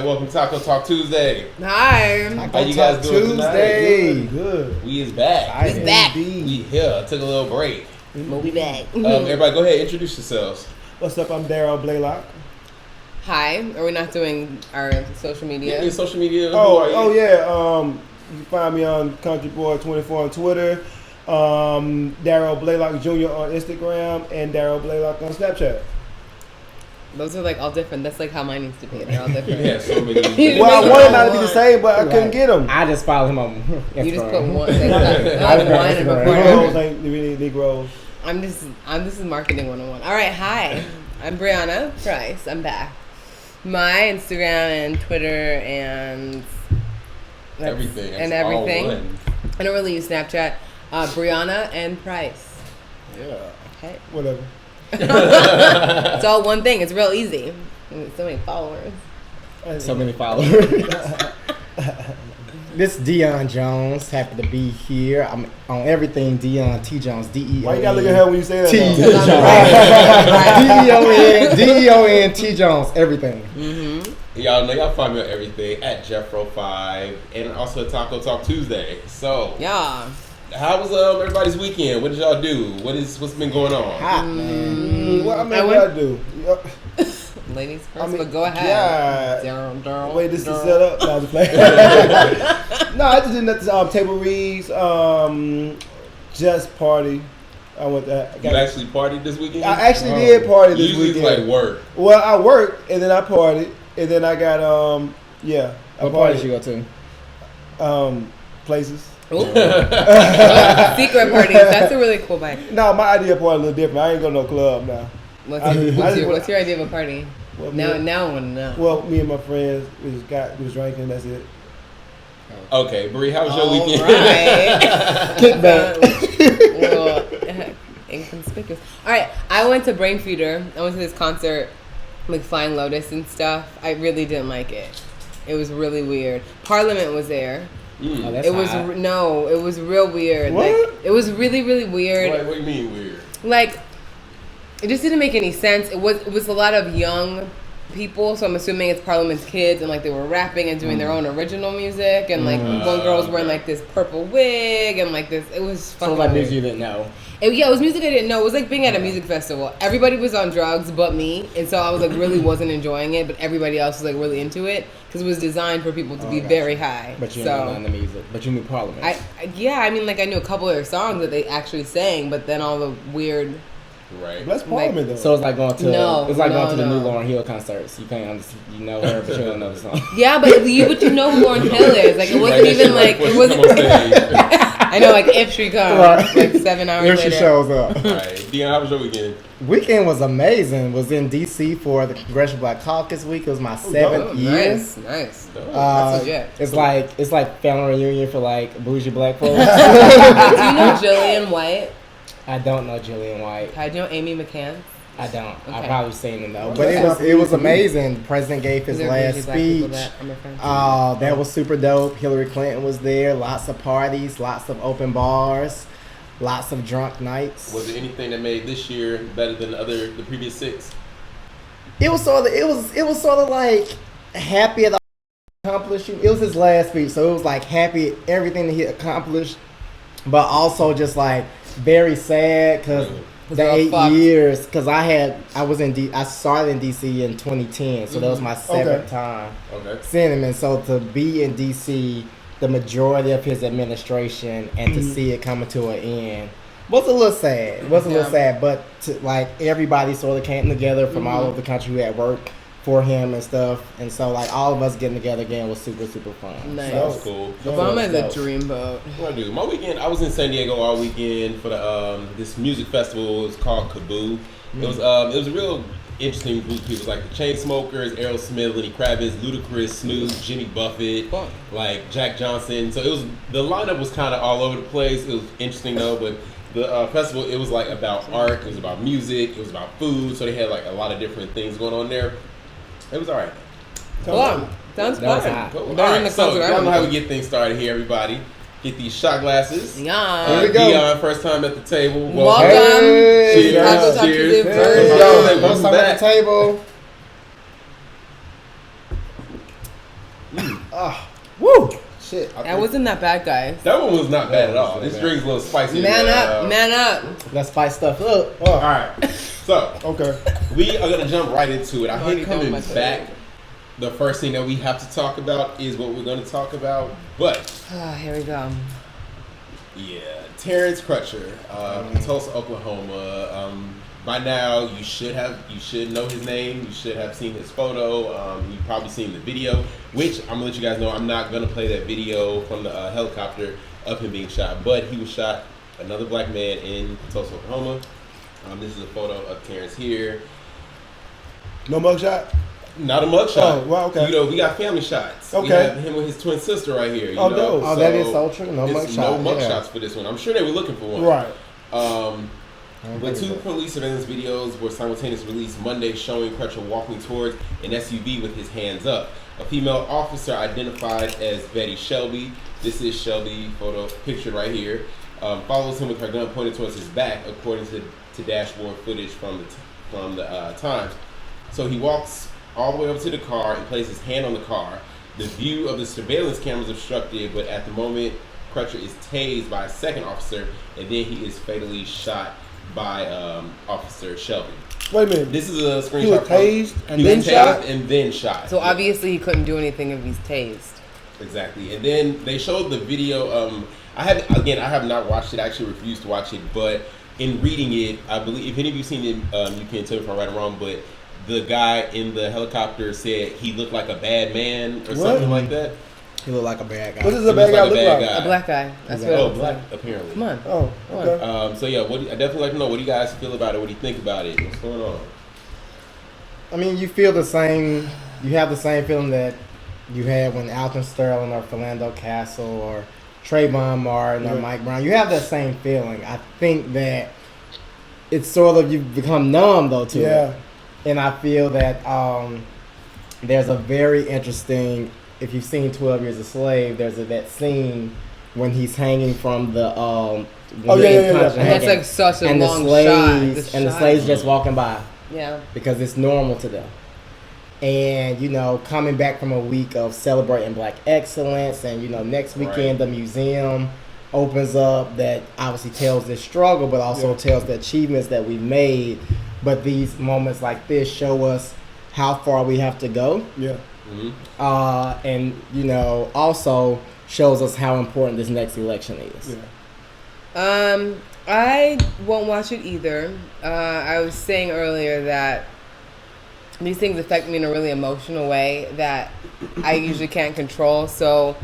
welcome to Taco Talk Tuesday. Hi. How you guys doing Tuesday. tonight? Good. We is back. He's back. We here. Took a little break. We'll be back. Everybody go ahead, introduce yourselves. What's up? I'm Daryl Blaylock. Hi. Are we not doing our social media? Your social media. Who are you? Oh yeah. You can find me on Country Boy 24 on Twitter. Daryl Blaylock Jr. on Instagram and Daryl Blaylock on Snapchat. Those are like all different. That's like how mine needs to be. They're all different. Yeah, so many. Well, I wanted not to be the same, but I couldn't get them. I just followed him on Instagram. You just put one. Like, Negroes ain't really Negroes. This is marketing 101. All right. Hi. I'm Brianna Price. I'm back. My Instagram and Twitter and Everything. and It's all everything. one. I don't really use Snapchat. Brianna and Price. Yeah. Okay. Whatever. It's all one thing. It's real easy. So many followers. So many followers. This is Dion Jones. Happy to be here. I'm on everything Dion T Jones. D-E-O-N. Why you gotta look at her when you say that? T though? D-E-O-N T Jones. Everything. Mm-hmm. Y'all know y'all find me on everything at Jeffro5 and also at Taco Talk Tuesday. So Yeah. how was everybody's weekend? What did y'all do? What's been going on? Hot, man. What I do? Ladies first, but go ahead. Yeah. Daryl. Wait, this is set up. No, I'm just playing. No, I just did nothing. Table reads. Just party. I went that. You actually partied this weekend? I actually did party this Usually weekend. it's like work. Well, I worked and then I partied and then I got I What parties you go to? Places. Ooh. Secret parties. That's a really cool vibe. No, my idea of party a little different. I ain't go to no club now. What's your idea of a party? Well, Now I want to know. Well, me and my friends we was drinking. That's it. Okay, Bree, how was your weekend? Kickback. Well, inconspicuous. All right, I went to Brain Feeder. I went to this concert, like Flying Lotus and stuff. I really didn't like it. It was really weird. Parliament was there. Oh, that's It was hot. it was real weird. What? Like, it was really, really weird. What do you mean weird? Like, it just didn't make any sense. It was a lot of young people, so I'm assuming it's Parliament's kids, and like they were rapping and doing their own original music, and like one girl was wearing like this purple wig and like this. It was fucking So like weird. music you didn't know. It was music I didn't know. It was like being at a music festival. Everybody was on drugs but me, and so I was like really wasn't enjoying it, but everybody else was like really into it because it was designed for people to be gotcha. very high. But you didn't know none of the music. But you knew Parliament. I mean, like I knew a couple of their songs that they actually sang, but then all the weird. Right. That's Parliament though. So it's like going to No, it's like going to the no. new Lauryn Hill concerts. You can't understand. You know her, but you don't know the song. Yeah, but you know who Lauryn Hill is. Like it wasn't even like it wasn't. I know, like if she comes, Right. like 7 hours Here later. she shows up. Alright, Dion, how was your weekend? Weekend was amazing. Was in DC for the Congressional Black Caucus week. It was my 7th Oh, year. nice. Uh, legit. it's like family reunion for like bougie black folks. Do you know Jillian White? I don't know Jillian White. Hi, do you know Amy McCann? I don't. Okay. I've probably seen him though. Okay. But it was amazing. The president gave his Is there last bougie black people speech. that I'm referring to? That was super dope. Hillary Clinton was there. Lots of parties. Lots of open bars. Lots of drunk nights. Was there anything that made this year better than the previous 6? It was sort of like happy at accomplishing. It was his last speech, so it was like happy at everything that he accomplished, but also just like very sad because the all 8 fucked. years. Because I started in DC in 2010, so that was my 7th time Okay. seeing him, and so to be in DC the majority of his administration and to see it coming to an end was a little sad. It was a little sad, but like everybody sort of came together from all over the country who had worked for him and stuff, and so like all of us getting together again was super fun. Nice. That was cool. Obama is a dope. dreamboat. What I do? My weekend, I was in San Diego all weekend for the this music festival. It's called Kaboo. It was a real interesting group of people. Like the Chainsmokers, Aerosmith, Lenny Kravitz, Ludacris, Snoop, Jimmy Buffett, Fun. like Jack Johnson. So the lineup was kind of all over the place. It was interesting though, but the festival, it was like about art, it was about music, it was about food. So they had like a lot of different things going on there. It was all right. Cool. Sounds That was fun. hot. Cool. Better All than right, the so concert I y'all know went how we to. get things started here, everybody. Get these shot glasses. Yeah. Here we go. Dion, first time at the table. Welcome. Hey, Cheers. Taco Talk Cheers. Tuesday first. Yo, First time at the table. Woo! Shit. That wasn't that bad, guys. That one was not bad at all. That was This really drink's a little spicy. Man up, man up. Let's spice stuff up. All right. So, Okay. we are going to jump right into it. I Already hate coming done my back. The first thing that we have to talk about is what we're going to talk about. But, Here we go. yeah, Terrence Crutcher, Tulsa, Oklahoma. By now, you should know his name. You should have seen his photo. You've probably seen the video, which I'm gonna let you guys know. I'm not gonna play that video from the helicopter of him being shot, but he was shot. Another black man in Tulsa, Oklahoma. This is a photo of Terrence here. No mugshot? Not a mugshot. Oh, well, okay. You know, we got family shots. We Okay. have him with his twin sister right here. You Oh, know? dope. Oh, that is so true. No it's mugshot. No yeah. mugshots for this one. I'm sure they were looking for one. Right. But two police surveillance videos were simultaneously released Monday showing Crutcher walking towards an SUV with his hands up. A female officer identified as Betty Shelby, this is Shelby photo pictured right here, follows him with her gun pointed towards his back, according to dashboard footage from the Times. So he walks all the way over to the car and places his hand on the car. The view of the surveillance camera is obstructed, but at the moment, Crutcher is tased by a second officer, and then he is fatally shot by Officer Shelby. Wait a minute. This is a screenshot. He was tased and then shot? And then shot. So obviously he couldn't do anything if he's tased. Exactly. And then they showed the video. I have not watched it. I actually refused to watch it. But in reading it, I believe, if any of you seen it, you can tell me if I'm right or wrong, but the guy in the helicopter said he looked like a bad man or something like that. He looked like a bad guy. What does He a bad looks guy like a look bad like? guy. A black guy. That's what it Oh, looks black, like. apparently. Come on. Oh, Come okay. on. So yeah, I definitely like to know, what do you guys feel about it? What do you think about it? What's going on? I mean, you feel the same. You have the same feeling that you had when Alton Sterling or Philando Castle or Trayvon Martin or Yeah. Mike Brown. You have that same feeling. I think that it's sort of, you've become numb though to Yeah. it. And I feel that there's a very interesting, if you've seen 12 Years a Slave, there's that scene when he's hanging from the Oh, yeah. And that's like such a and long the shot. slaves, and the slaves just walking by Yeah. because it's normal to them. And, you know, coming back from a week of celebrating Black excellence, and, you know, next weekend the museum opens up that obviously tells this struggle, but also tells the achievements that we made. But these moments like this show us how far we have to go. Yeah. Mm-hmm. And, you know, also shows us how important this next election is. Yeah. I won't watch it either. I was saying earlier that these things affect me in a really emotional way that I usually can't control. So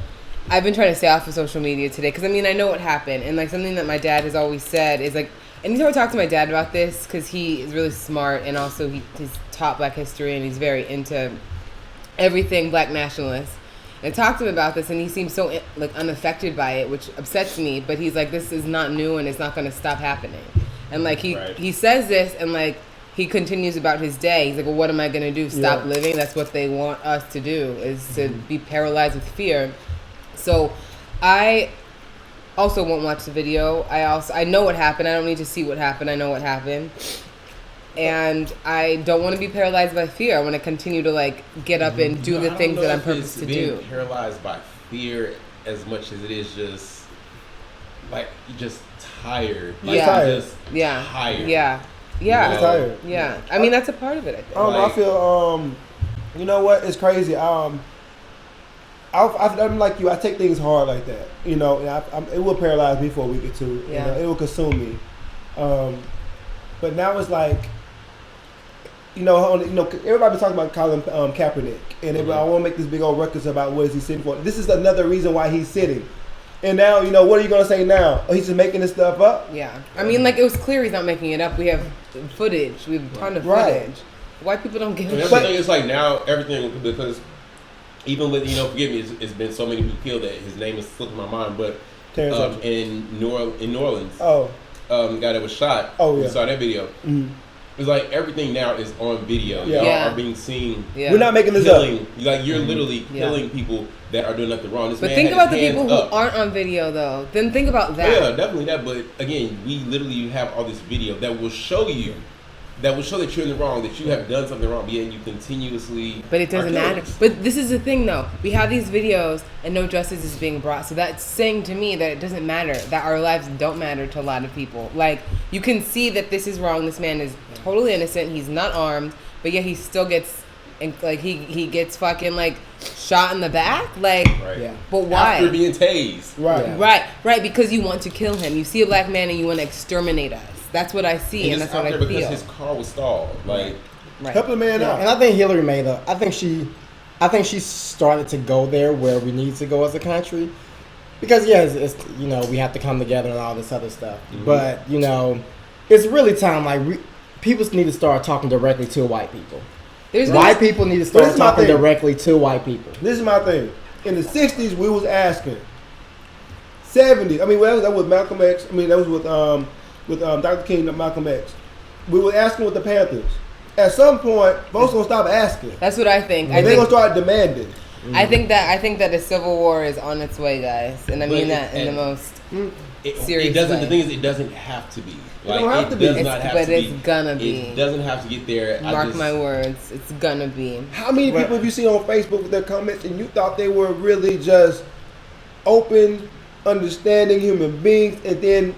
I've been trying to stay off of social media today because, I mean, I know what happened. And, like, something that my dad has always said is, like, anytime I talk to my dad about this, because he is really smart and also he's taught Black history and he's very into everything Black nationalist. And I talked to him about this, and he seems so like unaffected by it, which upsets me. But he's like, this is not new, and it's not going to stop happening. And like he says this, and like he continues about his day. He's like, well, what am I going to do? Stop living? That's what they want us to do, is to be paralyzed with fear. So I also won't watch the video. I know what happened. I don't need to see what happened. I know what happened. And I don't want to be paralyzed by fear. I want to continue to like get up and do the things that I'm purposed to do. Paralyzed by fear as much as it is just like you're just tired. Like, Yeah. you're just Yeah. tired. Yeah. You Yeah. know? Tired. Yeah. I mean, that's a part of it, I think. I don't know. I Like- feel, you know what? It's crazy. I'm like you. I take things hard like that. You know, and it will paralyze me for a week or two. Yeah. You know, it will consume me. But now it's like, everybody talking about Colin Kaepernick, and everybody, I want to make this big old ruckus about what is he sitting for. This is another reason why he's sitting. And now, what are you gonna say now? Oh, he's just making this stuff up. Yeah. I mean, like, it was clear he's not making it up. We have footage. We have a ton of Right. footage. White people don't give And a everything shit. is like now everything, because even with forgive me, it's been so many people killed that his name is slipping my mind, but Terrence Hutchins. in New Orleans, Oh. the guy that was shot. Oh, yeah. You saw that video. Mhm. It's like everything now is on video. Yeah. Y'all Yeah. are being seen Yeah. We're not making this up. killing. Like you're literally Yeah. killing people that are doing nothing wrong. This But man think had about the his people hands who up. aren't on video, though. Then think about Oh, that. yeah, definitely that. But again, we literally have all this video that will show you that will show that you're in the wrong, that you have done something wrong, but yet you continuously. But it doesn't are matter. killers. But this is the thing, though. We have these videos, and no justice is being brought. So that's saying to me that it doesn't matter, that our lives don't matter to a lot of people. Like, you can see that this is wrong. This man is totally innocent. He's not armed, but yet he still gets, like, he gets fucking, like, shot in the back. Like, Right. Yeah. but why? After being tased. Right. Yeah. Right, because you want to kill him. You see a black man and you want to exterminate us. That's what I see, and just that's what out I there because feel. his car was stalled. Like, Right. Help the man Yeah, out. and I think Hillary made a. I think she started to go there where we need to go as a country, because it's you know, we have to come together and all this other stuff. Mhm. But you know, it's really time, like people need to start talking directly to white people. There's White people need to But start this is my talking thing. directly to white people. This is my thing. In the 60s, we was asking. 70s, I mean, well, that was Malcolm X. I mean, that was with Dr. King and Malcolm X. We were asking with the Panthers. At some point, folks gonna stop asking. That's what I think. And they're gonna start demanding. I think that a civil war is on its way, guys, and I But mean that in the and- most. it Serious doesn't. way. The thing is, it doesn't have to be. Like, don't have it to be. does It's- not have but to it's be. gonna be. It doesn't have to get there. Mark my words, it's gonna be. How many people have you seen on Facebook with their comments and you thought they were really just open, understanding human beings, and then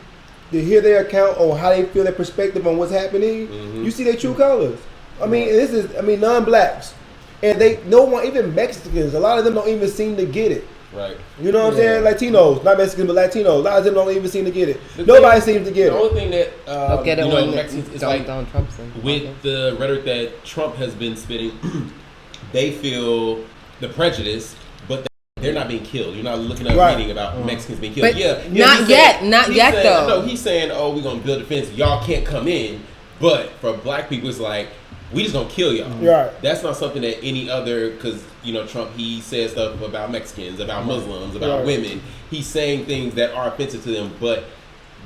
to hear their account on how they feel, their perspective on what's happening, Mhm. you see their true colors. I mean, non-blacks, and no one, even Mexicans, a lot of them don't even seem to get it. Right. You know what I'm saying? Latinos, not Mexicans, but Latinos. A lot of them don't even seem to get it. The Nobody thing- seems to get The it. only thing that They'll get it you know, when Mexicans is Donald like Trump's in. with the rhetoric that Trump has been spitting, they feel the prejudice, but they're not being killed. You're not looking up Right. reading about Mexicans being killed. But Yeah, not he's yet, saying- not he's yet, saying- though. No, he's saying, "Oh, we're gonna build a fence. Y'all can't come in." But for black people, it's like we just gonna kill y'all. Right. That's not something that any other, because you know Trump, he says stuff about Mexicans, about Muslims, about Right. women. He's saying things that are offensive to them, but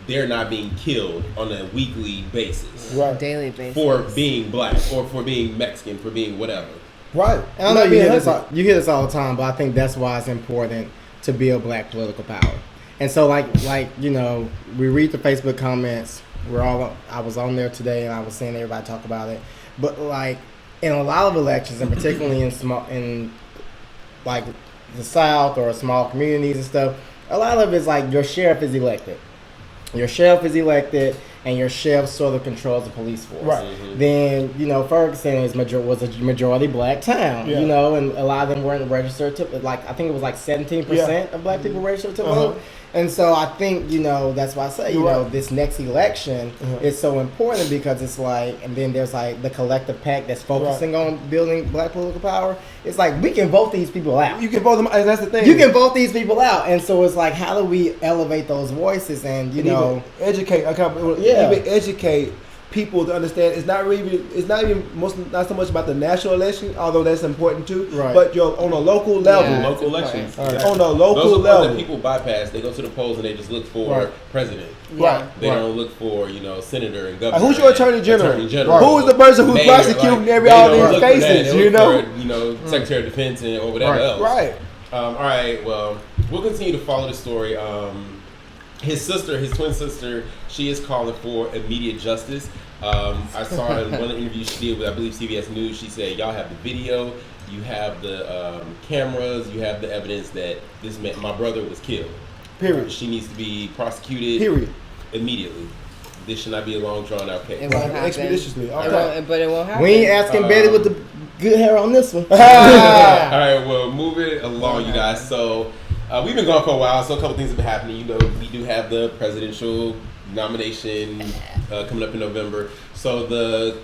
they're not being killed on a weekly basis Right. daily basis. for being black or for being Mexican, for being whatever. Right. And I know Not you hear being this. hunted. You hear this all the time, but I think that's why it's important to build black political power. And so, like you know, we read the Facebook comments. I was on there today, and I was seeing everybody talk about it. But like in a lot of elections, and particularly in like the South or small communities and stuff, a lot of it's like your sheriff is elected. Your sheriff is elected, and your sheriff sort of controls the police force. Right. Then you know Ferguson was a majority black town. Yeah. You know, and a lot of them weren't registered to like I think it was like 17% of black people registered to Uh-huh. vote. And so I think you know that's why I say You're you know right. this next election Uh-huh. is so important because it's like and then there's like the collective pact that's focusing on building black political power. It's like we can vote these people out. You can vote them. And that's the thing. You can vote these people out, and so it's like, how do we elevate those voices? And you And know, even educate. Yeah. Even educate people to understand. It's not not so much about the national election, although that's important too. Right. But you're on a local level. Yeah. Local that's elections. important. On a local Those are the ones level. that people bypass. They go to the polls and they just look for Right. president. Yeah. Right. They Right. don't look for, senator and governor. Who's your attorney and general? Attorney general. Who is the person who's Mayor, prosecuting they all don't these look for that. cases? They You look know. for, Secretary of Defense or whatever Right. else. Right. All right. Well, we'll continue to follow the story. His twin sister, she is calling for immediate justice. I saw in one of the interviews she did with, I believe, CBS News, she said, y'all have the video, you have the cameras, you have the evidence that this man, my brother, was killed. Period. She needs to be prosecuted Period. immediately. This should not be a long, drawn-out case. It won't happen. Expeditiously. It Okay. won't- but it won't happen. we ain't asking Betty with the good hair on this one. All right, well, moving along, you guys. So we've been gone for a while, so a couple things have been happening. You know, we do have the presidential nomination coming up in November. So the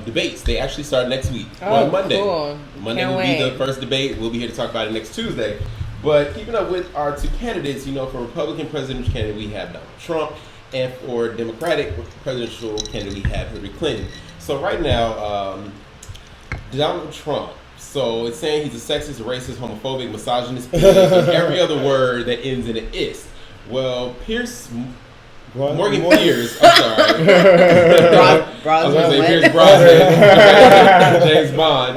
debates, they actually start next week Oh, on Monday. cool. Monday Can't will wait. be the first debate. We'll be here to talk about it next Tuesday. But keeping up with our two candidates, for Republican presidential candidate, we have Donald Trump. And for Democratic presidential candidate, we have Hillary Clinton. So right now, Donald Trump. So it's saying he's a sexist, racist, homophobic, misogynist, pig, and every other word that ends in an is. Well, Morgan Pierce, I'm sorry. I was going to say Pierce Brosnan, James Bond.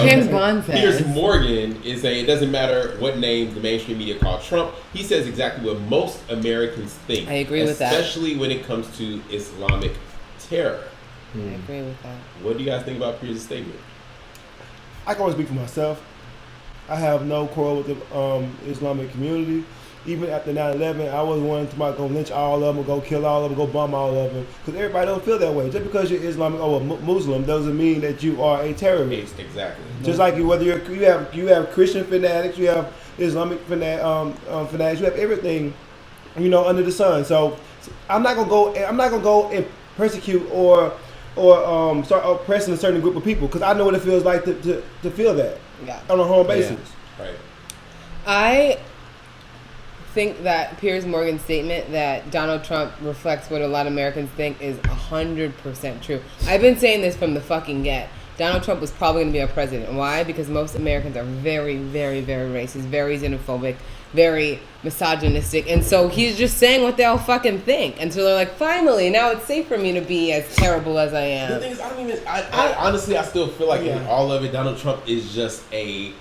James Bond says. Pierce Morgan is saying it doesn't matter what names the mainstream media call Trump. He says exactly what most Americans think. I agree with that. Especially when it comes to Islamic terror. I agree with that. What do you guys think about Pierce's statement? I can only speak for myself. I have no quarrel with the Islamic community. Even after 9/11, I was wanting to go lynch all of them, go kill all of them, go bomb all of them. Because everybody don't feel that way. Just because you're Islamic or a Muslim doesn't mean that you are a terrorist. Exactly. Just like whether you have Christian fanatics, you have Islamic fanatics, you have everything, under the sun. So I'm not gonna go and persecute or start oppressing a certain group of people because I know what it feels like to feel that on a home basis. Yeah. Right. I think that Piers Morgan's statement that Donald Trump reflects what a lot of Americans think is 100% true. I've been saying this from the fucking get. Donald Trump was probably going to be our president. Why? Because most Americans are very, very, very racist, very xenophobic, very misogynistic, and so he's just saying what they all fucking think. And so they're like, finally, now it's safe for me to be as terrible as I am. The thing is, I honestly, I still feel like in all of it, Donald Trump is just a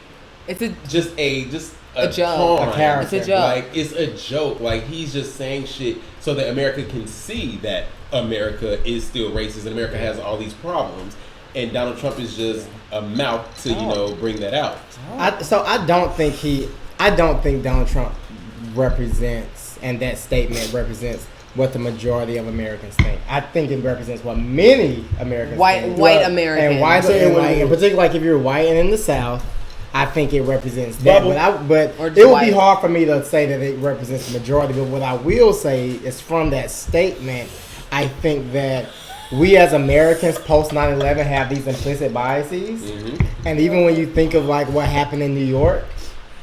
joke. pawn. A character. It's a joke. Like, it's a joke. Like, he's just saying shit so that America can see that America is still racist and America has all these problems. And Donald Trump is just a mouth to, bring that out. I don't think Donald Trump represents, and that statement represents what the majority of Americans think. I think it represents what many Americans think. White Americans. And white, in particular, like if you're white and in the South, I think it represents that. But it would be hard for me to say that it represents the majority. But what I will say is from that statement, I think that we as Americans post 9/11 have these implicit biases. Mm-hmm. And even when you think of like what happened in New York,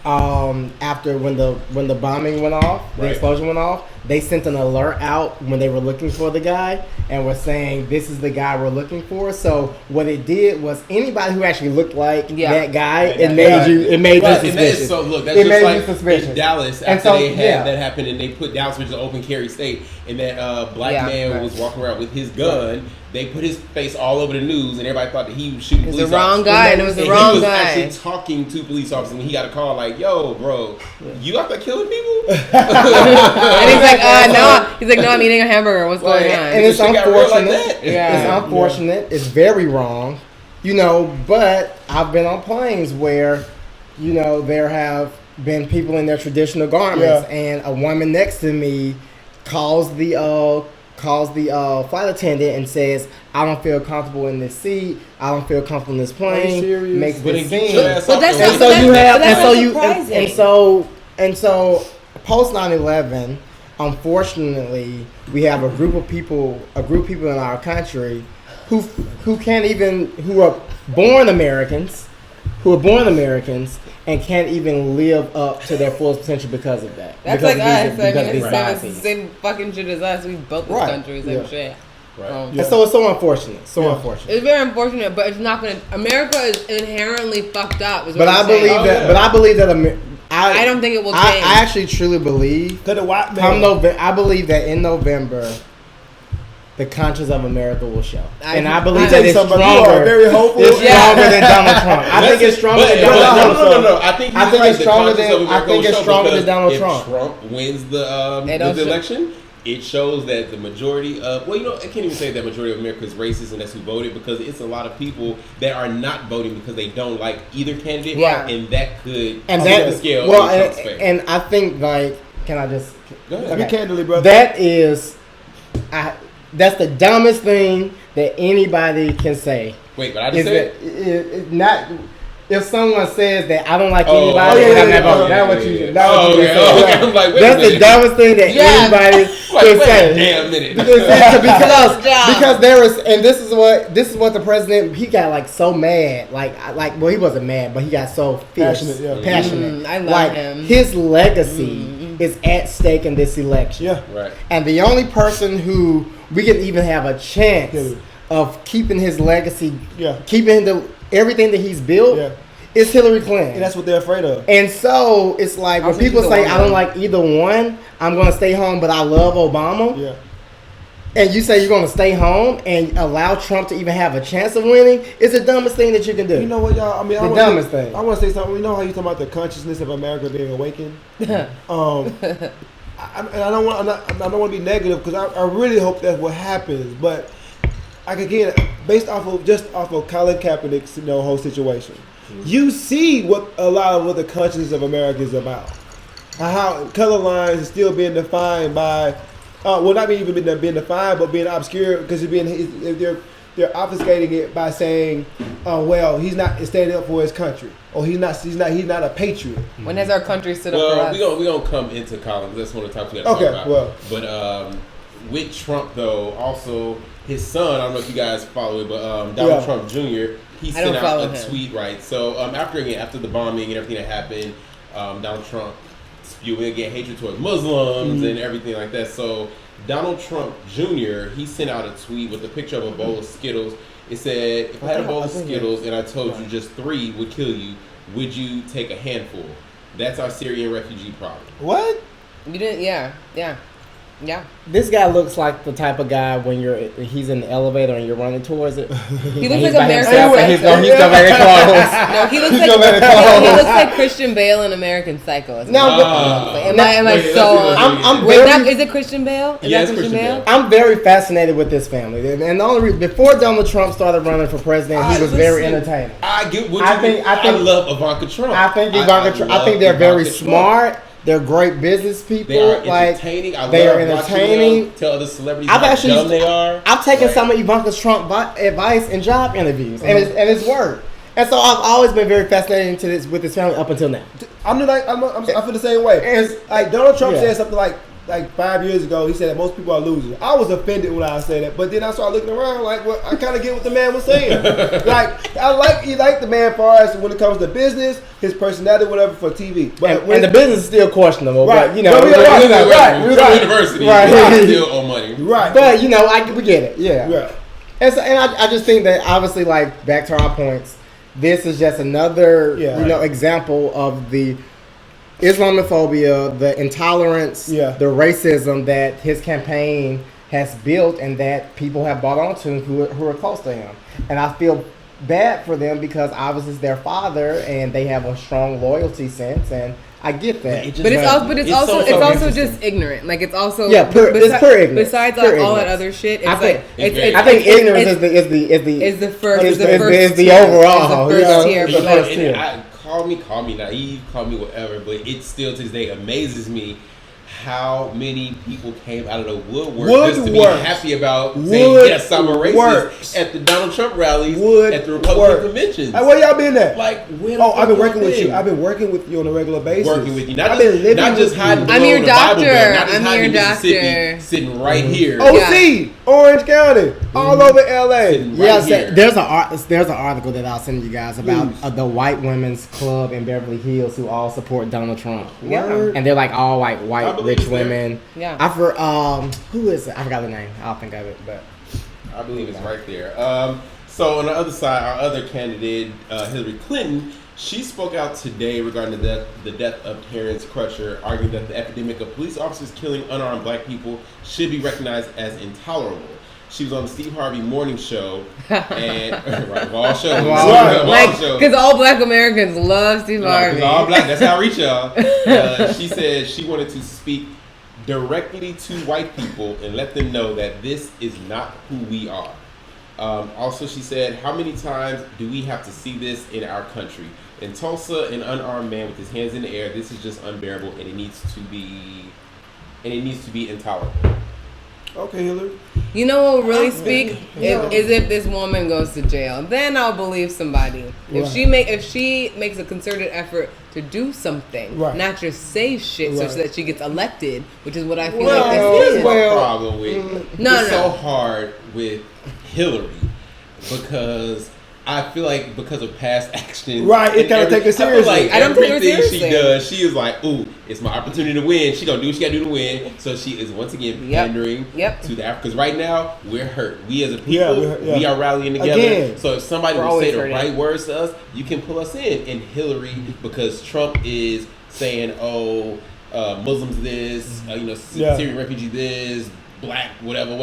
after when the bombing went off, the explosion went off, they sent an alert out when they were looking for the guy and were saying this is the guy we're looking for. So what it did was anybody who actually looked like that guy, it made you suspicious. So look, that's just like in Dallas after they had that happen and they put Dallas, which is an open carry state, and that black man was walking around with his gun. They put his face all over the news, and everybody thought that he was shooting police officers. It was the wrong guy, and it was the wrong guy. He was actually talking to police officers, and he got a call like, "Yo, bro, you out there killing people?" And he's like, "No." He's like, "No, I'm eating a hamburger. What's going on?" And it's unfortunate. It's unfortunate. It's very wrong, But I've been on planes where, there have been people in their traditional garments, and a woman next to me calls the flight attendant and says, "I don't feel comfortable in this seat. I don't feel comfortable in this plane." Makes the scene. And so post 9/11, unfortunately, we have a group of people in our country who are born Americans and can't even live up to their fullest potential because of that. That's like us. It's the same fucking shit as us. We built this country, same shit. Right. And so it's so unfortunate. Unfortunate. It's very unfortunate, but it's not gonna. America is inherently fucked up. But I believe that. I don't think it will change. I actually truly believe. I believe that in November, the conscience of America will show, and I believe that it's stronger. Very hopeful. It's stronger than Donald Trump. I think it's stronger than Donald Trump. No. I think it's stronger than Donald Trump. If Trump wins the election, it shows that the majority of I can't even say that majority of America is racist and that's who voted, because it's a lot of people that are not voting because they don't like either candidate, and that could tip the scale. Well, and I think can I just go ahead? Be candidly, brother. That's the dumbest thing that anybody can say. Wait, but I just said not. If someone says that I don't like anybody, I'm not voting. That's what you said. I'm like, that's the dumbest thing that anybody can say. Damn minute. because there is, and this is what the president, he got so mad, he wasn't mad, but he got so fierce, passionate. I love him. His legacy is at stake in this election. Yeah, right. And the only person who we can even have a chance of keeping his legacy, keeping everything that he's built, is Hillary Clinton. And that's what they're afraid of. And so it's like when people say I don't like either one, I'm going to stay home, but I love Obama. Yeah. And you say you're going to stay home and allow Trump to even have a chance of winning, it's the dumbest thing that you can do. You know what, y'all? I mean, the dumbest thing. I want to say something. You know how you talk about the consciousness of America being awakened? I don't want to be negative because I really hope that's what happens. But again, based off of Colin Kaepernick's whole situation, you see what a lot of what the conscience of America is about. How color lines is still being defined by, not even being defined, but being obscured because they're obfuscating it by saying, well, he's not standing up for his country, or he's not a patriot. When has our country stood up for us? Well, we gonna come into Colin. That's one of the topics we got to talk about. But with Trump though, also his son, I don't know if you guys follow it, but Donald Trump Jr. He sent out a tweet, right? So after the bombing and everything that happened, Donald Trump spewing again hatred towards Muslims and everything like that. So Donald Trump Jr. he sent out a tweet with a picture of a bowl of Skittles. It said, "If I had a bowl of Skittles and I told you just 3 would kill you, would you take a handful? That's our Syrian refugee problem." What? You didn't? Yeah. This guy looks like the type of guy when he's in the elevator and you're running towards it. He looks like American Psycho. He's going very close. No, he looks like Christian Bale in American Psycho. Am I so? Is it Christian Bale? Is that Christian Bale? I'm very fascinated with this family, and the only reason before Donald Trump started running for president, he was very entertaining. I get what you mean. I love Ivanka Trump. I think Ivanka Trump. I think they're very smart. They're great business people. They are entertaining. They are entertaining. Tell other celebrities how dumb they are. I've taken some of Ivanka Trump advice in job interviews, and it's worked. And so I've always been very fascinated with this family up until now. I feel the same way. It's like Donald Trump said something like 5 years ago. He said that most people are losers. I was offended when I said that, but then I started looking around like, well, I kind of get what the man was saying. He like the man far as when it comes to business, his personality, whatever for TV. But and the business is still questionable. Right. But, University. Right. Still owe money. Right. But we get it. Yeah. Right. And I just think that obviously, like, back to our points, this is just another example of the Islamophobia, the intolerance, the racism that his campaign has built and that people have bought onto who are close to him. And I feel bad for them because obviously it's their father and they have a strong loyalty sense, and I get that. But it's also just ignorant. Like it's also it's pure ignorance. Besides all that other shit, I think ignorance is the first tier. Call me naive, call me whatever, but it still to this day amazes me how many people came out of the woodwork just to be happy about saying, yes, I'm a racist at the Donald Trump rallies, at the Republican conventions. Where y'all been at? Like, I've been working with you. I've been working with you on a regular basis. Working with you. Not just hiding below I'm your the doctor. Bible belt, not just I'm hiding your in Mississippi, doctor. sitting right here. OC, Orange County, all over LA. There's an article that I'll send you guys about the white women's club in Beverly Hills who all support Donald Trump. Yeah. And they're like all white rich women. Yeah. Who is it? I forgot the name. I'll think of it, but I believe it's right there. So on the other side, our other candidate, Hillary Clinton, she spoke out today regarding the death of Terrence Crutcher, arguing that the epidemic of police officers killing unarmed black people should be recognized as intolerable. She was on the Steve Harvey Morning Show, and because all black Americans love Steve Harvey. All black, that's how I reach y'all. She said she wanted to speak directly to white people and let them know that this is not who we are. Also, she said, how many times do we have to see this in our country? In Tulsa, an unarmed man with his hands in the air, this is just unbearable, and it needs to be intolerable. Okay, Hillary. You know what will really speak is if this woman goes to jail. Then I'll believe somebody. If she makes a concerted effort to do something, not just say shit so that she gets elected, which is what I feel like this is. My problem with it's so hard with Hillary because I feel like because of past actions, it kind of take it seriously. I don't take her seriously. She does, she is like, ooh, it's my opportunity to win. She gonna do what she gotta do to win. So she is once again pandering to the Africans. Right now, we're hurt. We as a people, we are rallying together. Again, so if somebody will say the right words to us, you can pull us in. And Hillary, because Trump is saying, Muslims this, Syrian refugee this, black whatever,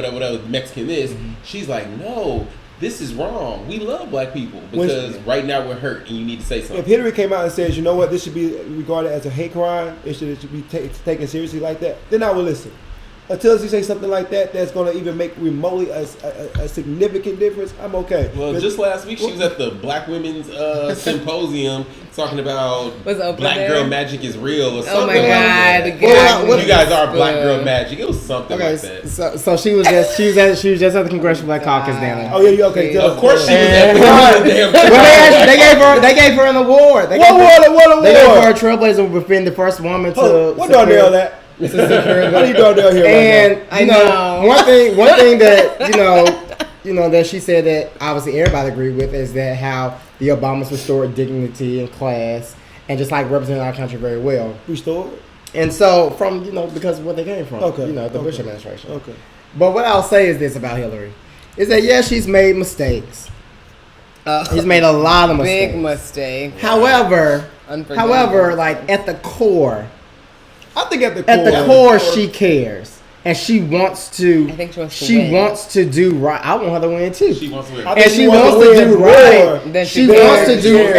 Mexican this. She's like, no. This is wrong. We love black people because right now we're hurt and you need to say something. If Hillary came out and says, you know what, this should be regarded as a hate crime, it should be taken seriously like that, then I would listen. until she say something like that, that's going to even make remotely a significant difference, I'm okay. Well, just last week she was at the Black Women's Symposium talking about Was Oprah Black there? Girl Magic is real or Oh something my like God, that. the gag You guys are was Black Girl good. Magic. It was something Okay, like that. so she was just at the Congressional Black Caucus down there. Oh yeah, you okay? Tell Of us. course she was And- at the damn. Well, they gave her an award. They gave her What They gave her a award? trailblazer for being the first woman to What Darnell that? to secure What are you doing down here And right you know, one thing that that she said that obviously everybody agreed with is that how the Obamas restored dignity and class and just like represented our country very well. now? Restored? And so from because of what they came from, Okay, the Bush okay. administration. Okay. But what I'll say is this about Hillary, is that yeah, she's made mistakes. She's made a lot of mistakes. Big mistake. However, Unforgivable. like at the core, I think at the core. at the core, she cares and she wants to. I think she wants to win. wants to do right. I want her to win too. She wants to win. I And think she wants to do right. Then She she wants to cares. do, cares.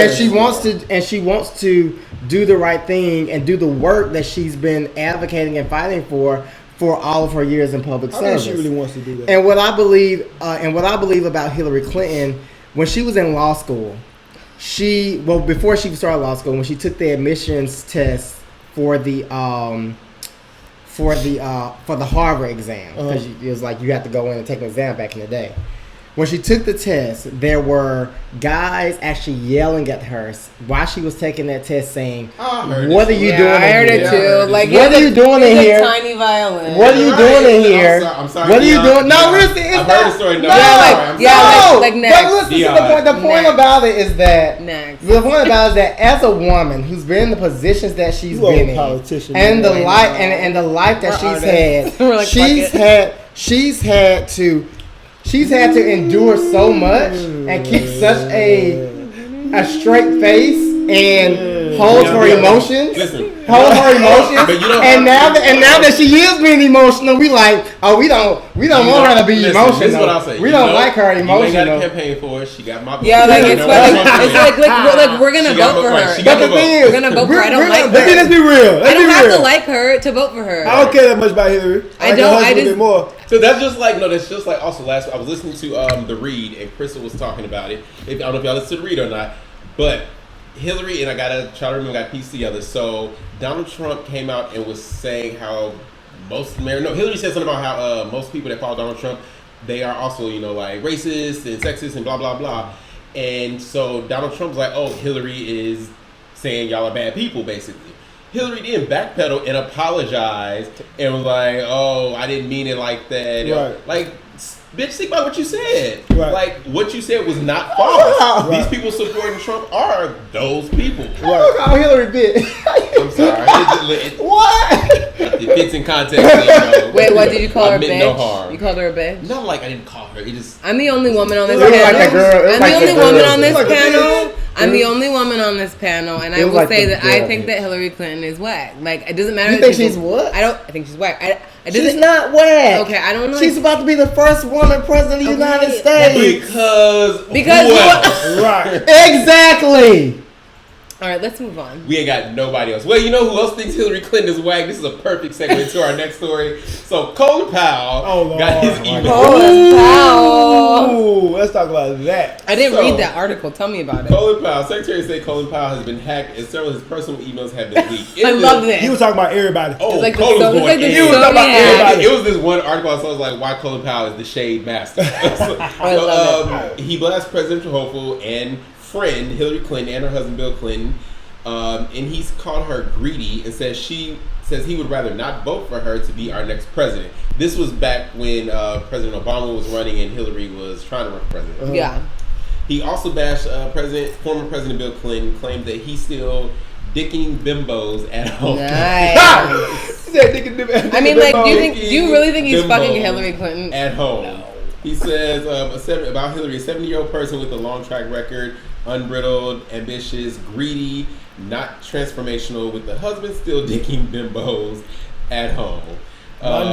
and she wants to do the right thing and do the work that she's been advocating and fighting for all of her years in public I think service. she really wants to do that. And what I believe about Hillary Clinton, when she was in law school, before she started law school, when she took the admissions test for the Harvard exam, because it was like you had to go in and take an exam back in the day. When she took the test, there were guys actually yelling at her while she was taking that test, saying, I heard "What are this. you Yeah, doing I heard in it here? too. Like, What are you doing in it's a here? Tiny violin. What are you Right. doing in here? I'm sorry, What are you Dion. doing? No, Dion. listen, it's I've not. heard the story. No, No, I'm yeah, sorry. like next. But listen, Dion. the point Next. about it is that Next. the point about it is that as a woman who's been in the positions that she's You are a been in, politician, and the man. life and the life that We're she's artists. had, We're like, she's had to endure so much and keep such a straight face and hold Yeah, her yeah. emotions. Listen. Hold her emotions, But you don't and have now that she is being emotional, we like, we don't want her to be Listen, emotional. This is what I'll say. We You don't know, like her You ain't got a emotional. campaign for her. She got my vote. Yeah, like You it's know like what I'm saying? we're gonna She got vote for right, her. she But got the my thing vote. is, We're gonna vote for her. I don't like Let's her. be real. I Let's don't be have real. to like her to vote for her. I don't care that much about Hillary. I like don't, her I husband a just- bit more. So that's just like also last I was listening to The Read and Crystal was talking about it. I don't know if y'all listen to The Read or not, but Hillary and I gotta try to remember, got pieced together. So Donald Trump came out and was saying how Hillary said something about how most people that follow Donald Trump, they are also like racist and sexist and blah blah blah. And so Donald Trump's like, oh, Hillary is saying y'all are bad people, basically. Hillary didn't backpedal and apologize and was like, oh, I didn't mean it like that. Right. Like, bitch, think about what you said. Right. Like, what you said was not false. Right. These people supporting Trump are those people. Look how Hillary bit. I'm sorry. What? It fits in context. So, Wait, what did you call I her a meant bitch? no harm. You called her a bitch? Not like I didn't call her. It just I'm the only woman on this It was like panel. a girl- it was I'm like the only a girl. woman on this It was like a panel. I'm It the was- only woman on this panel, and It I was will like say the that I girl think hit. that Hillary Clinton is whack. Like, it doesn't matter. You if think people- she's what? I think she's whack. It She's doesn't. not whack. Okay, I don't know. She's about to be the first woman president of the Okay. United States. because you- who else? Right. Exactly. All right, let's move on. We ain't got nobody else. Well, you know who else thinks Hillary Clinton is whack? This is a perfect segue to our next story. So Colin Powell Oh, Lord. got his Oh, my email. Colin Powell. Ooh, let's talk about that. I didn't So- read that article. Tell me about it. Colin Powell, Secretary of State Colin Powell has been hacked and several of his personal emails have been leaked. I love this. He was talking about everybody. Oh, It's like the Colin's so- it's going like the in. He was talking about Sony everybody. It was this one article I saw. I was like, why Colin Powell is the shade master. I love He blasts presidential hopeful and friend Hillary Clinton and her husband Bill Clinton. And he's called her greedy and says he would rather not vote for her to be our next president. This was back when President Obama was running and Hillary was trying to run for president. Yeah. He also bashed former President Bill Clinton, claimed that he's still dicking bimbos at home. Nice. He said, "Nigga, I mean, like, do Dicking you really think he's bimbos fucking Hillary Clinton? At home. He says about Hillary, a 70-year-old person with a long track record, unbridled, ambitious, greedy, not transformational, with the husband still dicking bimbos at home. My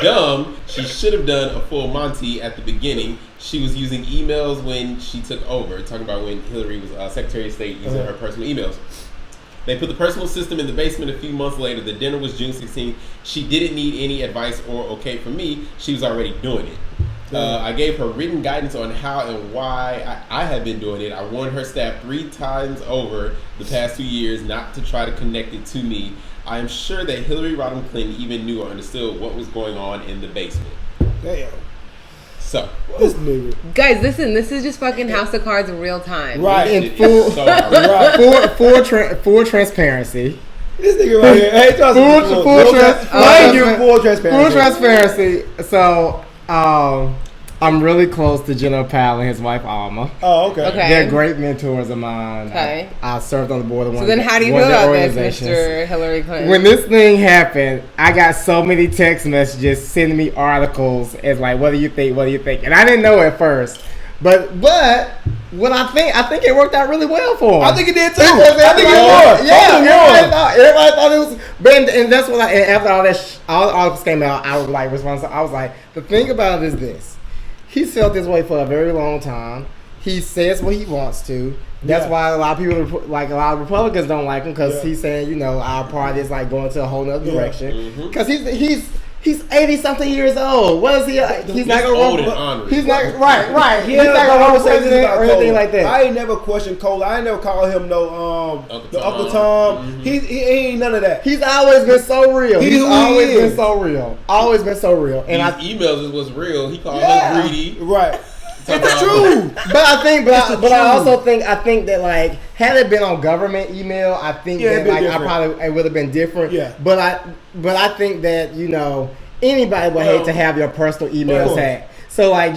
Dumb. She should have done a full Monty at the beginning. She was using emails when she took over. Talking about when Hillary was Secretary of State using her personal emails. They put the personal system in the basement a few months later. The dinner was June 16th. She didn't need any advice or okay from me. She was already doing it. I gave her written guidance on how and why I had been doing it. I warned her staff 3 times over the past 2 years not to try to connect it to me. I am sure that Hillary Rodham Clinton even knew or understood what was going on in the basement. Damn. So, This nigga. Guys, listen, this is just fucking House of Cards in real time. Right. In it full, is so outrageous. full transparency. This nigga right here. Hey, trust me. Full transparency. Full transparency. So, I'm really close to General Powell and his wife Alma. Oh, okay. Okay. They're great mentors of mine. Okay. I served on the board of one. So then how do you one feel of their about this, organizations. Mr. Hillary Clinton? When this thing happened, I got so many text messages sending me articles as like, what do you think? What do you think? And I didn't know at first. But what I think it worked out really well for him. I think it did too. I think it won. Yeah, Everybody thought it was. And that's what and after all that, all the articles came out, I was like, I was like, the thing about it is this: he's felt this way for a very long time. He says what he wants to. That's why a lot of people, like a lot of Republicans, don't like him because he's saying, you know, our party is like going to a whole nother direction. Because he's 80-something years old. What is he? He's not gonna old run. and honored. He's not right. He's Yeah, not gonna run for say this president about or anything Cole. like that. I ain't never questioned Cole. I ain't never called him no Uncle Uncle Tom. Tom. He ain't none of that. He's always been so real. He He's who he always is. been so real. Always been so real. And These emails is what's real. He called her greedy. Right. Talking It's about- true. but I think, It's the but I truth. also think that like had it been on government email, I think Yeah, that it'd be like different. it would have been different. Yeah. But I think that, you know, anybody would hate to have your personal emails course. hacked. So like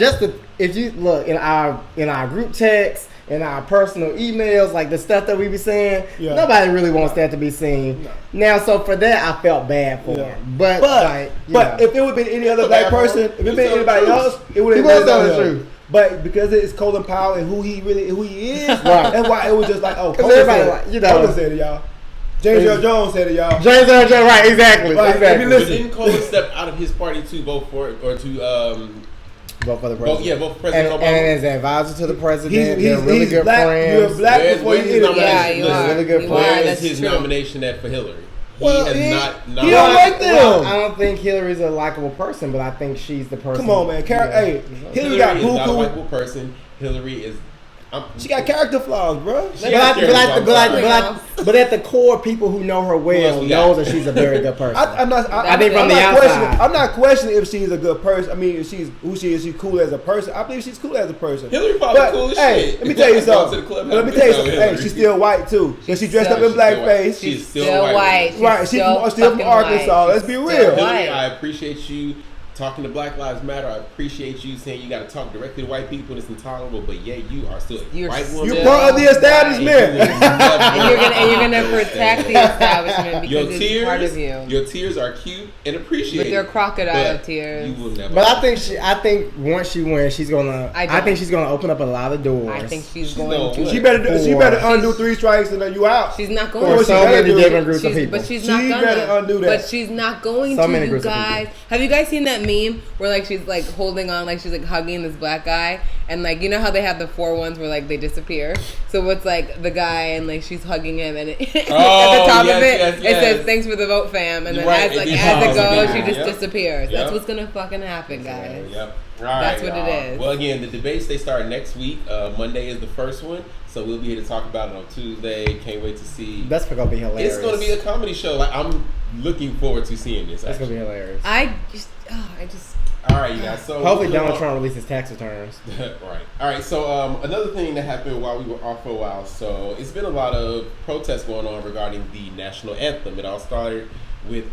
if you look in our group text, in our personal emails, like the stuff that we be saying, nobody really wants that to be seen. No. Now, so for that, I felt bad for him. But like, you but know. if it would have been any other Feel black bad for person, him. if it He been was telling anybody the else, it would He have was been telling the him. truth. But because it's Colin Powell and who he is, Right. that's why it was just like, oh, 'Cause Colin everybody said like, it. you know. Colin said it, y'all. James Earl Jones said it, y'all. James Earl Jones, right? Exactly. Right, Exactly. if you But listen- didn't Colin step out of his party to vote for it or to Vote for the vote? president. Yeah, vote for President And Obama. as an advisor to the president, He's they're really good black. friends. You're black Where's- before you where's eat his it. Yeah, nomination? you Listen, are. really good You friends. are. Where is That's his true. nomination at for Hillary? Well, he he- has not. he don't like them. Well, I don't think Hillary's a likable person, but I think she's the person. Come on, man. Hey, Hillary got is not a buku. likable person. Hillary is. She got character flaws, bro. But at the core, people who know her well we knows got? that she's a very good person. I think from I'm the not outside. questioning- I'm not questioning if she's a good person. I mean, if she's who she is. She's cool as a person. I believe she's cool as a person. Hillary probably But, cool as hey, shit. let me tell you I've gone to something. the club, Let me I've tell you been something. with Hey, Hillary. she's still white too. Cause she dressed up in She's still white. blackface. She's Still white. She's Right, she's still from fucking Arkansas. white. Let's be She's real. still Hillary, white. I appreciate you talking to Black Lives Matter. I appreciate you saying you got to talk directly to white people. It's intolerable, but yeah, you are still a You're white still woman. You're part of the establishment. And you're gonna protect the establishment Your because it's part of you. your tears are cute and appreciated. But they're crocodile but tears. You will never. But I think once she wins, she's gonna. I I think don't. she's gonna open up a lot of doors. I think she's She's going gonna to. win. She better undo She's- 3 strikes and then you out. She's not Or going for to. she so better many do it. different groups of people. But she's She not gonna. better undo that. But she's not going So to. many You groups of guys, people. have you guys seen that meme where like she's like holding on, like she's like hugging this black guy, and like you know how they have the 4 ones where like they disappear. So it's like the guy and like she's hugging him, and at the top of it, it says "Thanks for the vote, fam," and then Right, as it it goes, she disappears. just Yep. disappears. Yep. That's what's gonna fucking happen, guys. Yep. All That's right, what it y'all. is. Well, again, the debates they start next week. Monday is the first one, so we'll be here to talk about it on Tuesday. Can't wait to see. That's gonna be hilarious. It's going to be a comedy show. Like I'm looking forward to seeing this. That's gonna be actually. hilarious. I just. All right, you guys. So Hopefully, moving Donald on. Trump releases tax returns. Right. All right. So another thing that happened while we were off for a while. So it's been a lot of protests going on regarding the national anthem. It all started with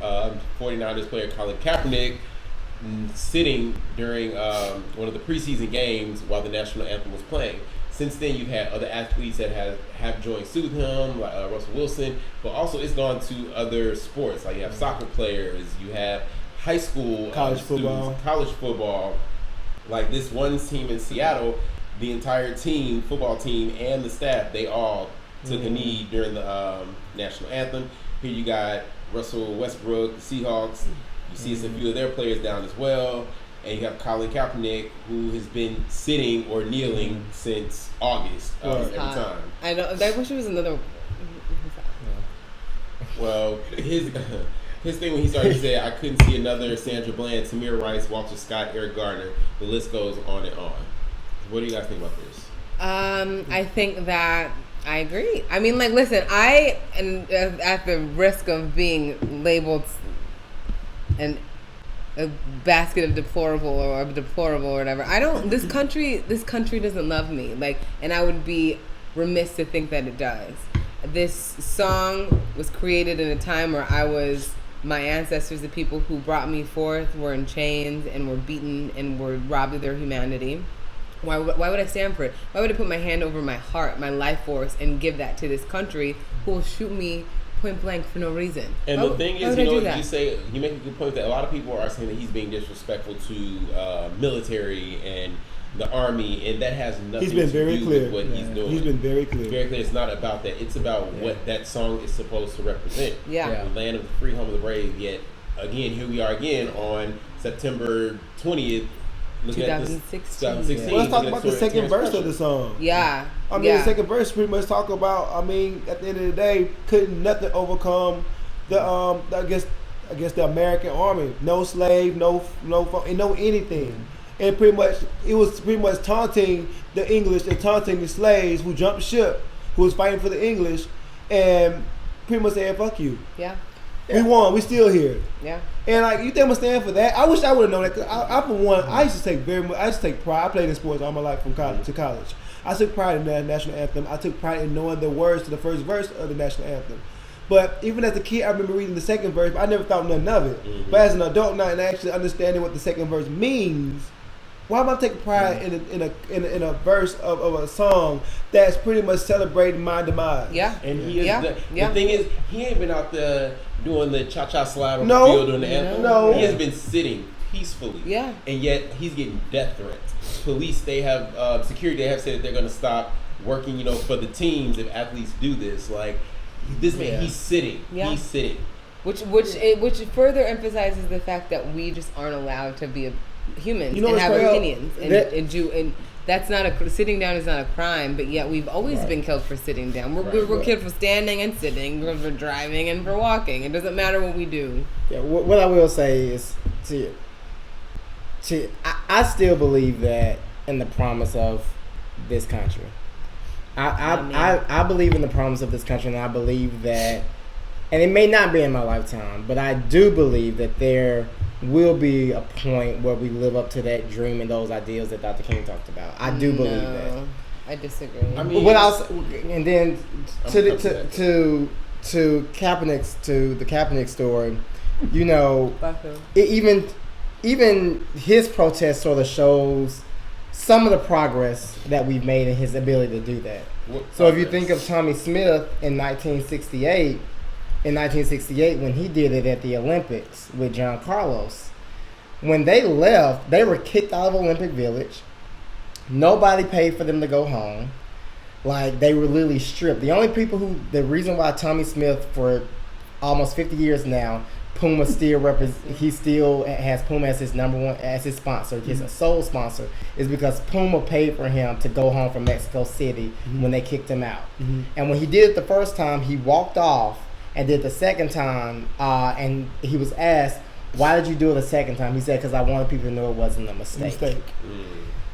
49ers player Colin Kaepernick sitting during one of the preseason games while the national anthem was playing. Since then, you've had other athletes that have joined suit with him, like Russell Wilson, but also it's gone to other sports. Like you have soccer players, you have high school College students, football. college football. Like this one team in Seattle, the entire team, football team, and the staff, they all took a knee during the national anthem. Here you got Russell Westbrook, the Seahawks. You see a few of their players down as well. And you have Colin Kaepernick, who has been sitting or kneeling since August every time. I don't. I wish it was another. Well, his thing when he started, he said, I couldn't see another Sandra Bland, Tamir Rice, Walter Scott, Eric Gardner. The list goes on and on. What do you guys think about this? I think that I agree. I mean, like, listen, I, and at the risk of being labeled a basket of deplorable or whatever, this country doesn't love me. Like, and I would be remiss to think that it does. This song was created in a time where my ancestors, the people who brought me forth, were in chains and were beaten and were robbed of their humanity. Why would I stand for it? Why would I put my hand over my heart, my life force, and give that to this country who will shoot me point blank for no reason? And the thing is, you make a good point that a lot of people are saying that he's being disrespectful to military and the army, and that has nothing to do with what he's doing. He's been very clear. Very clear. It's not about that. It's about what that song is supposed to represent. Yeah. The land of the free, home of the brave. Yet, again, here we are again on September 20th. 2016. Well, let's talk about the second verse of the song. Yeah. I mean, the second verse pretty much talk about, I mean, at the end of the day, couldn't nothing overcome the, I guess the American army. No slave, no anything. And it was pretty much taunting the English and taunting the slaves who jumped ship, who was fighting for the English, and pretty much saying, fuck you. Yeah. We won. We still here. Yeah. And like, you think I'm gonna stand for that? I wish I would have known that. Cause I for one, I used to take pride. I played in sports all my life from college to college. I took pride in the national anthem. I took pride in knowing the words to the first verse of the national anthem. But even as a kid, I remember reading the second verse. But I never thought nothing of it. Mm-hmm. But as an adult now and actually understanding what the second verse means, why am I taking pride in a verse of a song that's pretty much celebrating my demise? Yeah. And he is the thing is, he ain't been out there doing the cha-cha slide on the field during the anthem. No. He has been sitting peacefully. Yeah. And yet he's getting death threats. Police, they have security. They have said that they're going to stop working, for the teams if athletes do this. Like, this man, he's sitting. Yeah. He's sitting. Which further emphasizes the fact that we just aren't allowed to be humans and have opinions and that's not sitting down is not a crime, but yet we've always been killed for sitting down. We're killed for standing and sitting, we're for driving and for walking. It doesn't matter what we do. Yeah, what I will say is I still believe that in the promise of this country. I believe in the promise of this country, and I believe that, and it may not be in my lifetime, but I do believe that there will be a point where we live up to that dream and those ideals that Dr. King talked about. I do believe that. I disagree. I mean, and then to the Kaepernick story, even his protest sort of shows some of the progress that we've made in his ability to do that. So if you think of Tommy Smith in 1968. In 1968, when he did it at the Olympics with John Carlos, when they left, they were kicked out of Olympic Village. Nobody paid for them to go home. Like, they were literally stripped. The reason why Tommy Smith, for almost 50 years now, Puma still he still has Puma as his as his sponsor, his sole sponsor, is because Puma paid for him to go home from Mexico City when they kicked him out. Mm-hmm. And when he did it the first time, he walked off. And did the second time, and he was asked, why did you do it the second time? He said, because I wanted people to know it wasn't a mistake.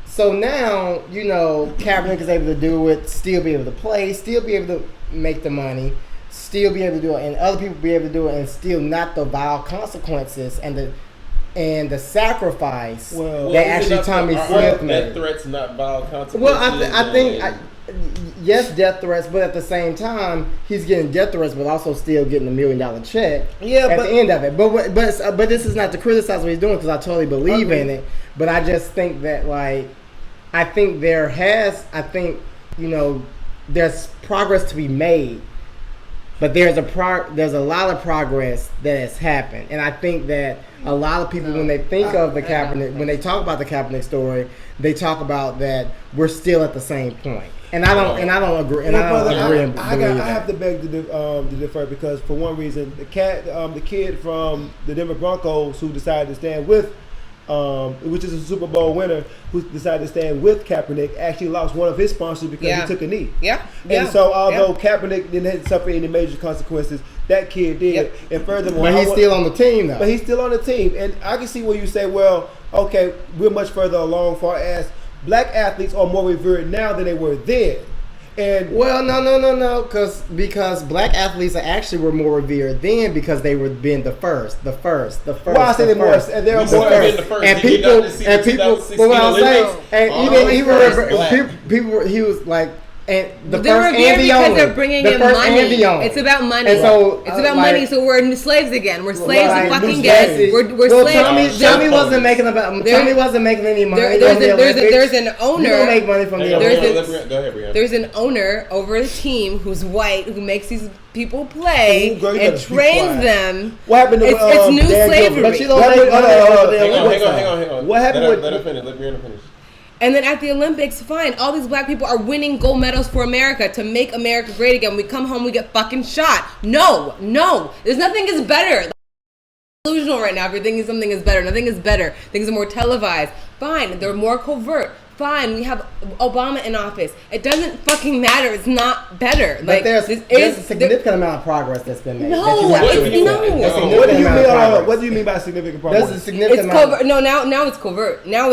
So now, Kaepernick is able to do it, still be able to play, still be able to make the money, still be able to do it, and other people be able to do it, and still not the vile consequences and the sacrifice that actually Tommy Smith made. Death threats, not vile consequences. Well, I think... yes, death threats, but at the same time, he's getting death threats, but also still getting $1 million check. Yeah, at the end of it. But this is not to criticize what he's doing, because I totally believe in it. But I just think that there's progress to be made, but there's a lot of progress that has happened, and I think that a lot of people when they think of the Kaepernick, when they talk about the Kaepernick story, they talk about that we're still at the same point. And I don't agree. And I have to beg to defer, because for one reason, the kid from the Denver Broncos who decided to stand with which is a Super Bowl winner, who decided to stand with Kaepernick, actually lost one of his sponsors because Yeah. he took a knee. Yeah. And so, although Kaepernick didn't suffer any major consequences, that kid did. Yep. And furthermore, But he's still on the team though. but he's still on the team. And I can see where you say, well, okay, we're much further along far as black athletes are more revered now than they were then. And Well, no, because black athletes were more revered then because they were being the first. why I say the they more, first. and they're We more. still been the first. And Did you people, not just see the 2016 but what I'm saying, Olympics? and All even those even first black. people, he was like, and the They're first revered and the because only, they're bringing the in first money. and the only. It's about money. And so, it's about like- money. So we're slaves again. We're slaves Like, of fucking new get. slaves. We're well, slaves. Tommy wasn't making Tommy wasn't making any money. There's an You owner. don't make money from the There's Olympics. a- Go ahead, Brianna. There's an owner over the team who's white who makes these people play Oh, girl, you and better be trains quiet. them. What happened to it's new Dan slavery. Gilbert? But you don't What make happened- money hold on, from the Hang on, Olympics. hang on. What happened with- Let her finish. Let Brianna finish. And then at the Olympics, fine, all these black people are winning gold medals for America to make America great again. We come home, we get fucking shot. No, there's nothing is better. Delusional right now. If you're thinking something is better, nothing is better. Things are more televised. Fine, they're more covert. Fine, we have Obama in office. It doesn't fucking matter. It's not better. But Like there's a significant amount of progress that's been made. No, that you have to it's accept. no. There's a What do you significant mean? amount of progress. What do you mean by significant There's a progress? significant It's amount. covert. No, now it's covert. Now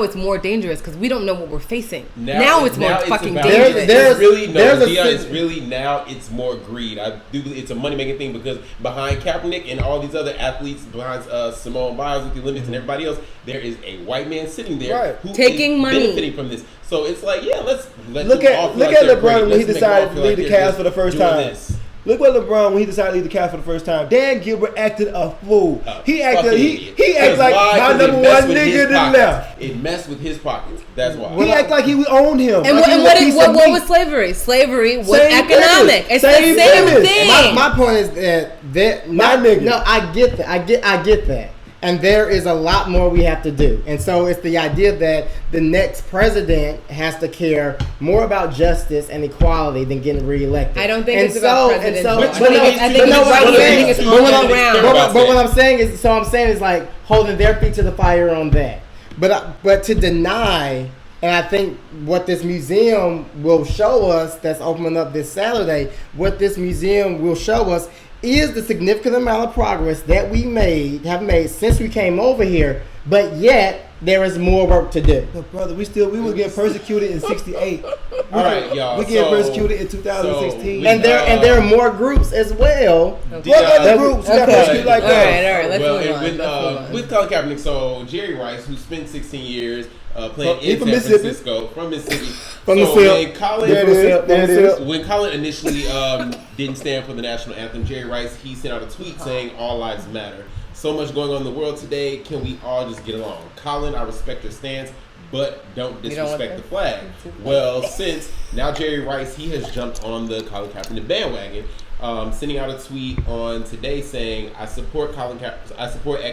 it's more dangerous because we don't know what we're facing. Now it's more fucking about- dangerous. It's really there's a Dia, sig- it's really now. It's more greed. I do believe it's a money making thing because behind Kaepernick and all these other athletes, behind Simone Biles with the Olympics and everybody else, there is a white man sitting there Right. who Taking is money. benefiting from this. So it's like, yeah, let's let Look them all at feel like they're LeBron great. when he Let's make them decided all to feel lead like the they're Cavs just for the first doing time. this. Look what LeBron when he decided to lead the Cavs for the first time. Dan Gilbert acted a fool. He acted Fucking he idiot. acted Because like why? my 'Cause it number messed one with his nigga to the pockets. left. It messed with his pockets. That's why. He acted like he owned him. And like what, he and was a what, piece is, what, of what meat. was slavery? Slavery was Same economic. premise. It's Same the same premise. thing. My point is that My nigga. no, I get that. I get that. And there is a lot more we have to do. And so it's the idea that the next president has to care more about justice and equality than getting reelected. I don't think and it's about and presidents. so, Which but one no, of these I two think is it's right one of here. I these think it's two all is around. fair but, about but what that? I'm saying is like holding their feet to the fire on that. But to deny, and I think what this museum will show us, that's opening up this Saturday, what this museum will show us is the significant amount of progress that have made since we came over here, but yet there is more work to do. But brother, we were getting persecuted in '68. All right, y'all. We getting so- persecuted in 2016. so And there are more groups as well. What other groups got Okay. persecuted like All that? right, all right. Let's well, move on. With, Let's move on. with Colin Kaepernick, so Jerry Rice, who spent 16 years playing He in from San Mississippi. Francisco, from Mississippi. From so the SIP. when Colin, There it is. There it is. when Colin initially didn't stand for the national anthem, Jerry Rice, he sent out a tweet saying all lives matter. So much going on in the world today. Can we all just get along? Colin, I respect your stance, but don't You don't want disrespect the that? flag. Well, since now Jerry Rice, he has jumped on the Colin Kaepernick bandwagon, sending out a tweet on today saying, I support at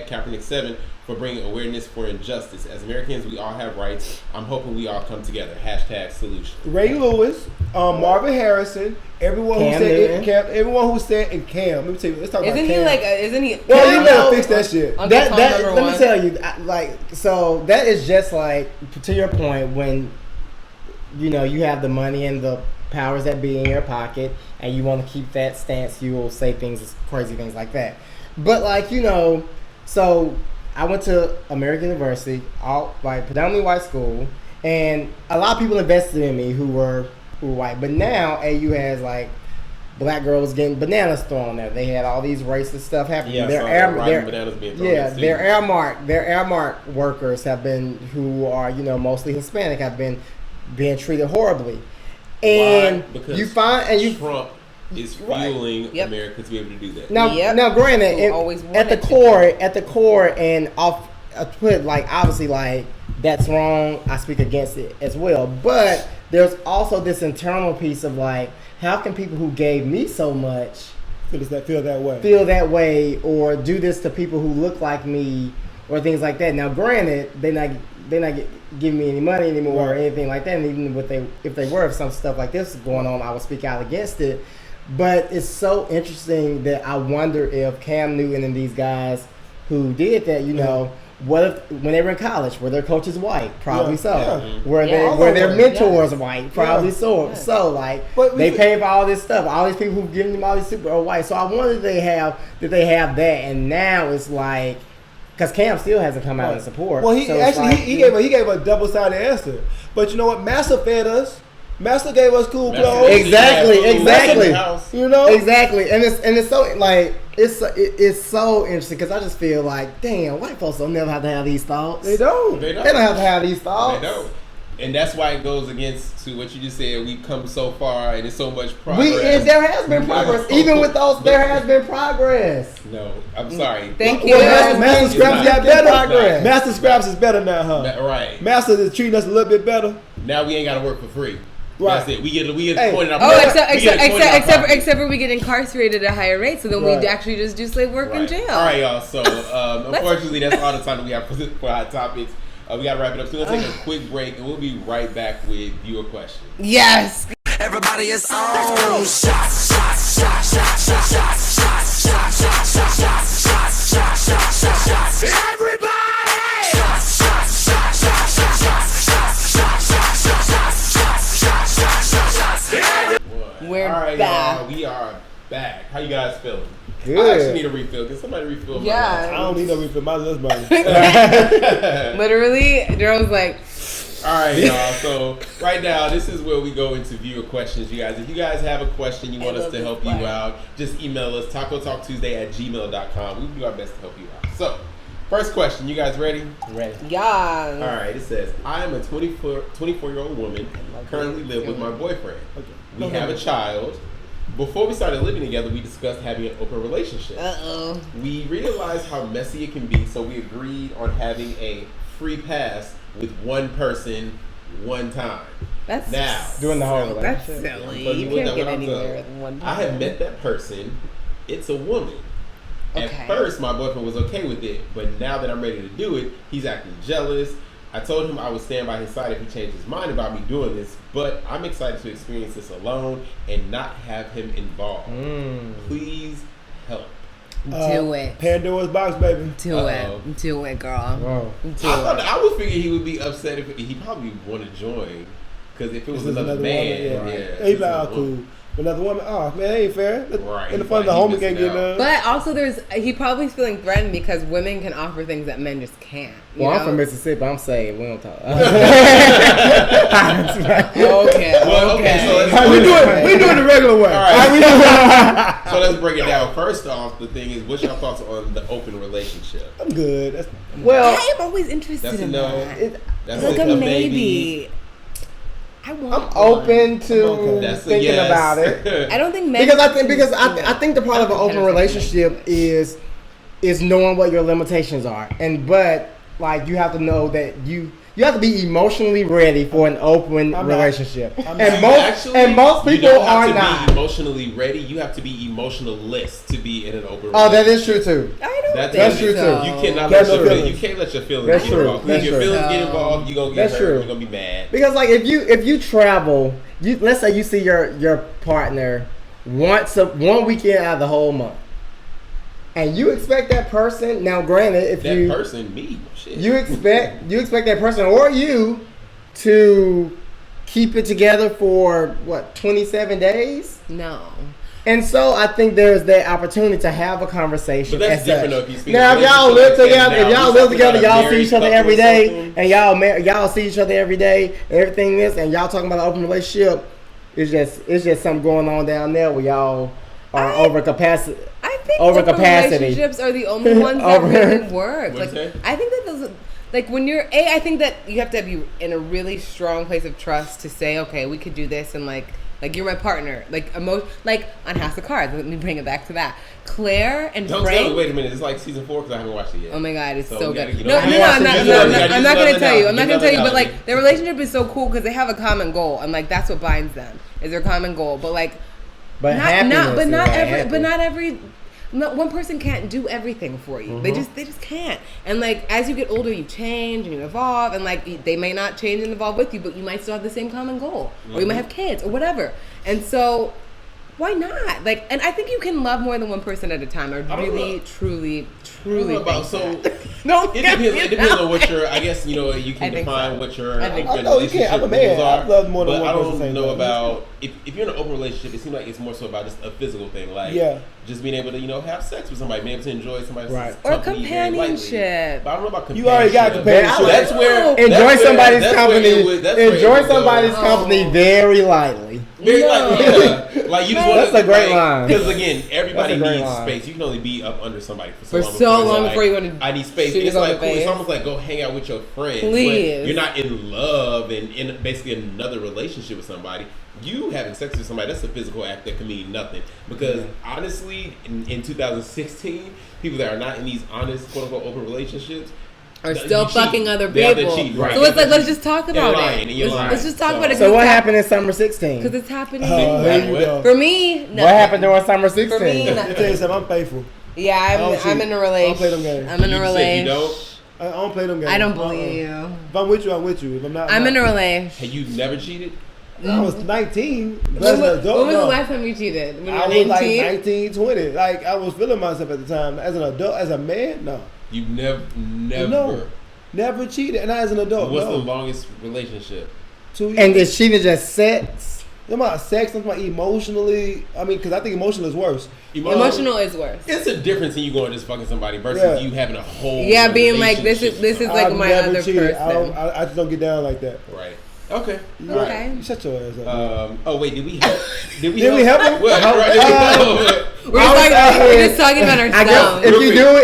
Kaepernick 7 for bringing awareness for injustice. As Americans, we all have rights. I'm hoping we all come together. #solution. Ray Lewis, Marvin Harrison, everyone Cam who said Newton. it, Cam, everyone who said and Cam. Let me tell you. Let's talk about Isn't Cam. he like? Isn't he? Well, you Cam, better no. fix that shit. Uncle Tom number Let one. me tell you, so that is just like, to your point, when you have the money and the powers that be in your pocket, and you want to keep that stance, you will say crazy things like that. But so I went to American University, predominantly white school, and a lot of people invested in me who were white. But now AU has black girls getting bananas thrown there. They had all these racist stuff happening. Yeah, bananas being thrown in the Their Airmark workers who are mostly Hispanic, have been being treated horribly. And Why? Because you find Trump is Right. fueling Yep. America to be able to do that. now granted, Who always at the wanted core, and I put obviously that's wrong. I speak against it as well. But there's also this internal piece of how can people who gave me so much Feel that way. feel that way or do this to people who look like me or things like that. Now, granted, they're not giving me any money anymore or anything like that. And even if some stuff like this is going on, I would speak out against it. But it's so interesting that I wonder if Cam Newton and these guys who did that, What if when they were in college, were their coaches white? Probably Yeah, so. yeah. Were Yeah. were their Yeah. mentors white? Probably Yeah. so. Yeah. So like But they we- pay for all this stuff. All these people who've given them all these super are white. So I wonder did they have that, and now it's like because Cam still hasn't come out in support. Well, he So it's actually like, he gave a double-sided answer. But you know what? Master fed us. Master gave us cool Master clothes. gave us Exactly, food, exactly. house. You know. Exactly, and it's so like it's so interesting because I just feel like damn, white folks don't never have to have these thoughts. They don't. They don't. They don't have to have these thoughts. They don't. And that's why it goes against to what you just said. We've come so far, and there's so much progress. And there has been progress. Even with those, there has been progress. No, I'm sorry. Thank Well, you. Master It's Scraps not. got better. Progress. Master Scraps is better now, huh? Right. Master is treating us a little bit better. Now we ain't got to work for free. Right. That's it. We get Hey. pointed out. Oh, except for we get incarcerated at a higher rate, so then Right. we actually just do slave work in Right. jail. All right, y'all. So, unfortunately, that's all the time that we have for Hot Topics. We got to wrap it up. So we're going to take a quick break, and we'll be right back with viewer questions. Yes. Everybody is on. Shots, shots, shots, shots, shots, shots, shots, shots, shots, shots, shots, shots, shots, shots, shots, shots. Everybody. Shots, shots, shots, shots, shots, shots, shots, shots, shots, shots, shots, shots, shots, shots, shots. We're all right, back. y'all. We are back. How you guys feeling? Good. I actually need a refill. Can somebody refill my Yeah. I don't need no refill. My lips burning. Literally, Jerome's like, All right, y'all. So right now, this is where we go into viewer questions, you guys. If you guys have a question you want us to help you out, just email us, tacotalktuesday@gmail.com. We'll do our best to help you out. So, first question. You guys ready? Ready. yeah. All right. It says, I am a 24-year-old woman, currently live with my boyfriend. We have a child. Before we started living together, we discussed having an open relationship. Uh-oh. We realized how messy it can be, so we agreed on having a free pass with one person, one time. That's Now, Doing the whole That's relationship. silly. But You wouldn't can't know get what I'm anywhere doing. with one. I have met that person. It's a woman. Okay. At first, my boyfriend was okay with it, but now that I'm ready to do it, he's acting jealous. I told him I would stand by his side if he changed his mind about me doing this, but I'm excited to experience this alone and not have him involved. Please help. Do it. Pandora's box, baby. Do Uh-oh. it. Do it, girl. Whoa. Do I it. would figure he would be upset if he probably want to join, because if it was This is another man, woman, yeah. He's like, oh, cool. Another woman, oh man, that ain't fair. Right. And the fun, the Like, he homie can't missing get out. none. But also, he probably feeling threatened because women can offer things that men just can't. You Well, I'm know? from Mississippi. I'm saying we don't talk. Okay. Well, okay, so let's we do it the regular way. All right. So let's break it down. First off, the thing is, what's your thoughts on the open relationship? I'm good. That's, Well, I am always interested That's a in no. that. That's Like a a maybe. maybe. I want. I'm open to Okay. That's a thinking yes. about it. I don't think men. Because I think the part of an open relationship is knowing what your limitations are, but like you have to know that you have to be emotionally ready for an open I'm not. relationship, I'm and not. most you people don't have are to not. be emotionally ready. You have to be emotionalist to be in an open. Oh, that relationship. is true too. I don't That's think true, too. so. You cannot That's let your true. you can't let your feelings That's get true. involved. That's If your true. feelings get No. involved, you're gonna get That's hurt. true. You're gonna be mad. Because like if you travel, let's say you see your partner one weekend out of the whole month, and you expect that person. Now, granted, if That you person, me, shit. you expect that person or you to keep it together for 27 days. No. And so I think there's that opportunity to have a conversation. But that's as different such. though if you speak Now, of if y'all relationship live like that. together, if Now, y'all we live talking together, about a y'all see married each other couple every or day, something. and y'all see each other every day, and everything this, and y'all talking about an open relationship. It's just something going on down there where y'all are over capacity. I think Over open capacity. relationships are the only ones that Over- really work. What'd Like, you say? I think that those, like when you're I think that you have to be in a really strong place of trust to say, okay, we could do this, and like you're my partner. Like like on House of Cards. Let me bring it back to that. Claire and Don't Frank. tell me. Wait a minute. It's like season 4 because I haven't watched it yet. Oh my god, it's So so we gotta, good. you know, No, we no, gotta no, watch I'm it. not, We gotta I'm use not gonna another tell you. I'm not analogy. gonna tell you. But Another like their relationship is so cool because they have a common goal, and like that's what binds them is their common goal. But like But not happiness not is every happy. but not every one person can't do everything for you. They just can't. And like as you get older, you change and you evolve, and like they may not change and evolve with you, but you might still have the same common goal, or you might have kids or whatever. And so Why not? Like, and I think you can love more than one person at a time. I don't really, know. truly I don't know about, so think that. No, it depends on what your, I guess, you know, you I can think define so. what your I think open so. Oh, you can't. I'm a relationship man. rules I love more than but one I person don't saying know that. about, if you're in an open relationship, it seems like it's more so about just a physical thing. Like, Yeah. just being able to, you know, have sex with somebody, being able to enjoy somebody's Right. Or company very lightly. companionship. But I don't know about companionship. You already got companionship. So that's where No. that's Enjoy where- somebody's that's where company. it would- that's where it Enjoy would go. somebody's company Oh. very lightly. Very No. like, yeah. Like you just want That's a great line. Because again, everybody That's a great needs line. space. You can only be up under somebody for For so long. so long it's before you want to I need space. shoot And it's yourself like in the cool. It's face. almost like go hang out with your friends. Please. But you're not in love and in basically another relationship with somebody. You having sex with somebody, that's a physical act that can mean nothing. Because honestly, in 2016, people that are not in these honest, quote unquote, open relationships Or you still cheat. fucking other They're out there people. cheating, right. So it's like, They're let's just talk about lying, and it. you're Let's, lying. let's just talk So- about it. So what happened in summer 16? Because it's happening. Here you go. For me, nothing. What happened during summer 16? For me, Let me tell you nothing. something. I'm faithful. Yeah, I don't cheat. I'm in a I don't relation. play them games. I'm in a You said you relation. don't. I don't play them games. I don't believe you. If I'm with you, I'm with you. If I'm not, I'm in a not. relation. Hey, you never cheated? I was 19. But When as an adult, was the no. last time you cheated? When you I were was like 19? 19, 20. Like, I was feeling myself at the time. As an adult, as a man, no. You never. No. Never cheated. And not as an adult, What's no. the longest relationship? 2 years. And is cheating just sex? I'm about sex, I'm about emotionally. I mean, because I think emotional is worse. Emotional is worse. It's a difference in you going just fucking somebody versus Yeah. you having a whole. Yeah, being like, this is relationship with like I've my never other cheated. person. I just don't get down like that. somebody. Right. Okay. You Okay. You shut your ass up. Oh wait, did we help? Did we Did we help him? What? Right, did we help? We're just talking about I ourselves. guess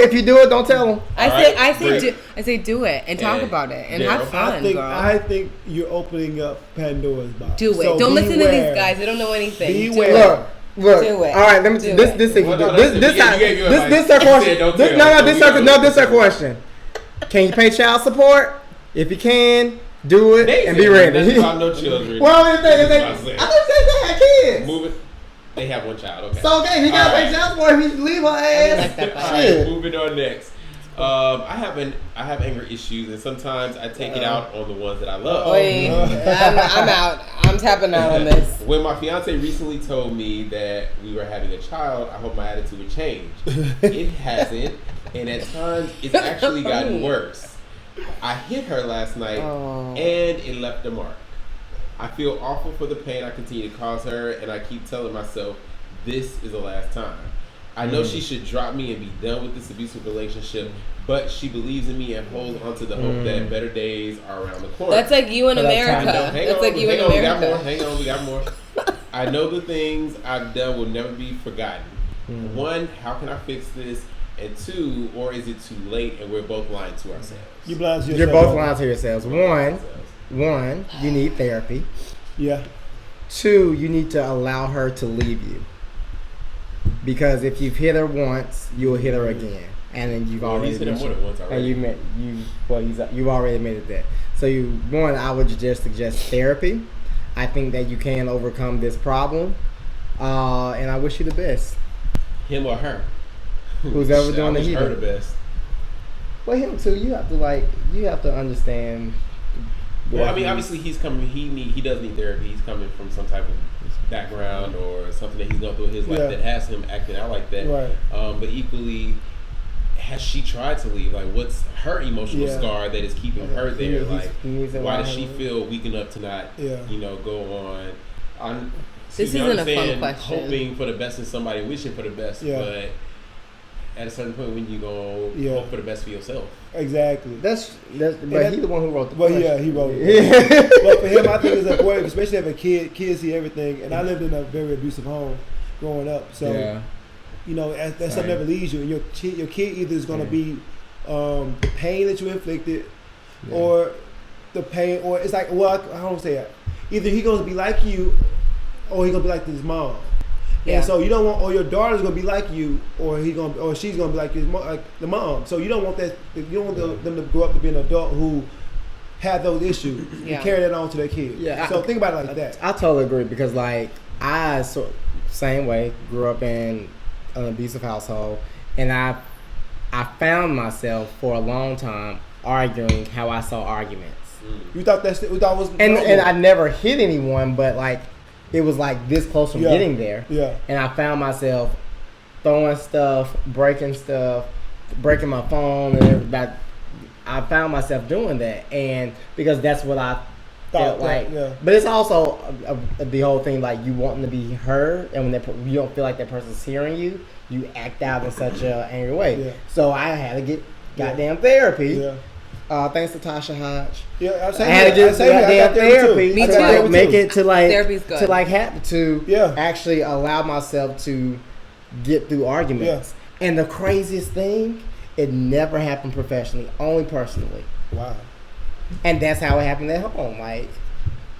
if you do it, don't tell them. I say do it and talk And about it and Daryl? have fun, girl. I think you're opening up Pandora's box. Do it. So Don't listen to beware. these guys. They don't know anything. Beware. Look. Do it. All right, let me. Do This it. this Well, no, that's this it. You gave your advice. this her You said question. don't This, tell. no, So this we gotta this her listen. question. Can you pay child support? If you can, do it They and said be ready. that's about no children. Well, if they, That's what I I said. thought they had kids. Moving. They have one child. Okay. So okay, he gotta All pay right. child support if he leave her ass. like that part. All right, Shit. moving on next. I have anger issues, and sometimes I take it out on the ones that I love. Wait, I'm out. I'm tapping out on this. When my fiance recently told me that we were having a child, I hope my attitude would change. It hasn't, and at times it's actually gotten worse. I hit her last night, Oh. and it left a mark. I feel awful for the pain I continue to cause her, and I keep telling myself, this is the last time. I know she should drop me and be done with this abusive relationship, but she believes in me and holds onto the hope that better days are around the corner. That's like you in For that America. time. That's like you in we got more. America. Hang on, we got more. I know the things I've done will never be forgotten. One, how can I fix this? And two, or is it too late and we're both lying to ourselves? You blind to You're yourself. both lying to yourselves. One, you need therapy. Yeah. Two, you need to allow her to leave you. Because if you've hit her once, you'll hit her again, and then you've Well, already he's hit her been more than once already. and you've already made it that. So I would just suggest therapy. I think that you can overcome this problem, and I wish you the best. Him or her? Who's ever Shit, doing I the wish her heating. the best. Well, him too. You have to understand. Well, that I mean, he- obviously he's coming. He does need therapy. He's coming from some type of background or something that he's gone through in his life Yeah. that has him acting out like that. Right. But equally, has she tried to leave? Like, what's her emotional Yeah. scar that is keeping her He there? needs- Like, he needs to why allow does she her- feel weak enough to not, Yeah. go on? This excuse me, I isn't a fun understand question. Hoping for the best in somebody, wishing for the best, Yeah. but at a certain point, when you go Yeah. hope for the best for yourself. Exactly. But he's the one who wrote the Well, question. yeah, he wrote it. But for him, I think it's important, especially if a kid, kids see everything. And I lived in a very abusive home growing up. So, Yeah. you know, that Same. stuff never leaves you. And your kid either is going to be the pain that you inflicted Yeah. or the pain, or it's like, well, I don't say that. Either he's going to be like you or he's going to be like his mom. Yeah. And so you don't want, or your daughter's gonna be like you, or she's gonna be like like the mom. So you don't want that. You don't want them to grow up to be an adult who have those issues Yeah. and carry that on to their kids. Yeah, So think about it like that. I totally agree because same way grew up in an abusive household, and I found myself for a long time arguing how I saw arguments, You thought we thought it was and normal. I never hit anyone, but like it was like this close from Yeah. getting there. Yeah. And I found myself throwing stuff, breaking my phone, and everybody. I found myself doing that, and because that's what I felt like. Yeah. But it's also the whole thing, like you wanting to be heard, and when you don't feel like that person's hearing you, you act out in such an angry way. Yeah. So I had to get goddamn therapy. Yeah. Thanks to Tasha Hodge. Yeah, I had to get goddamn therapy Me to too. like make it to like Therapy's good. to like have to Yeah. actually allow myself to get through arguments. And the craziest thing, it never happened professionally, only personally. Wow. And that's how it happened at home. Like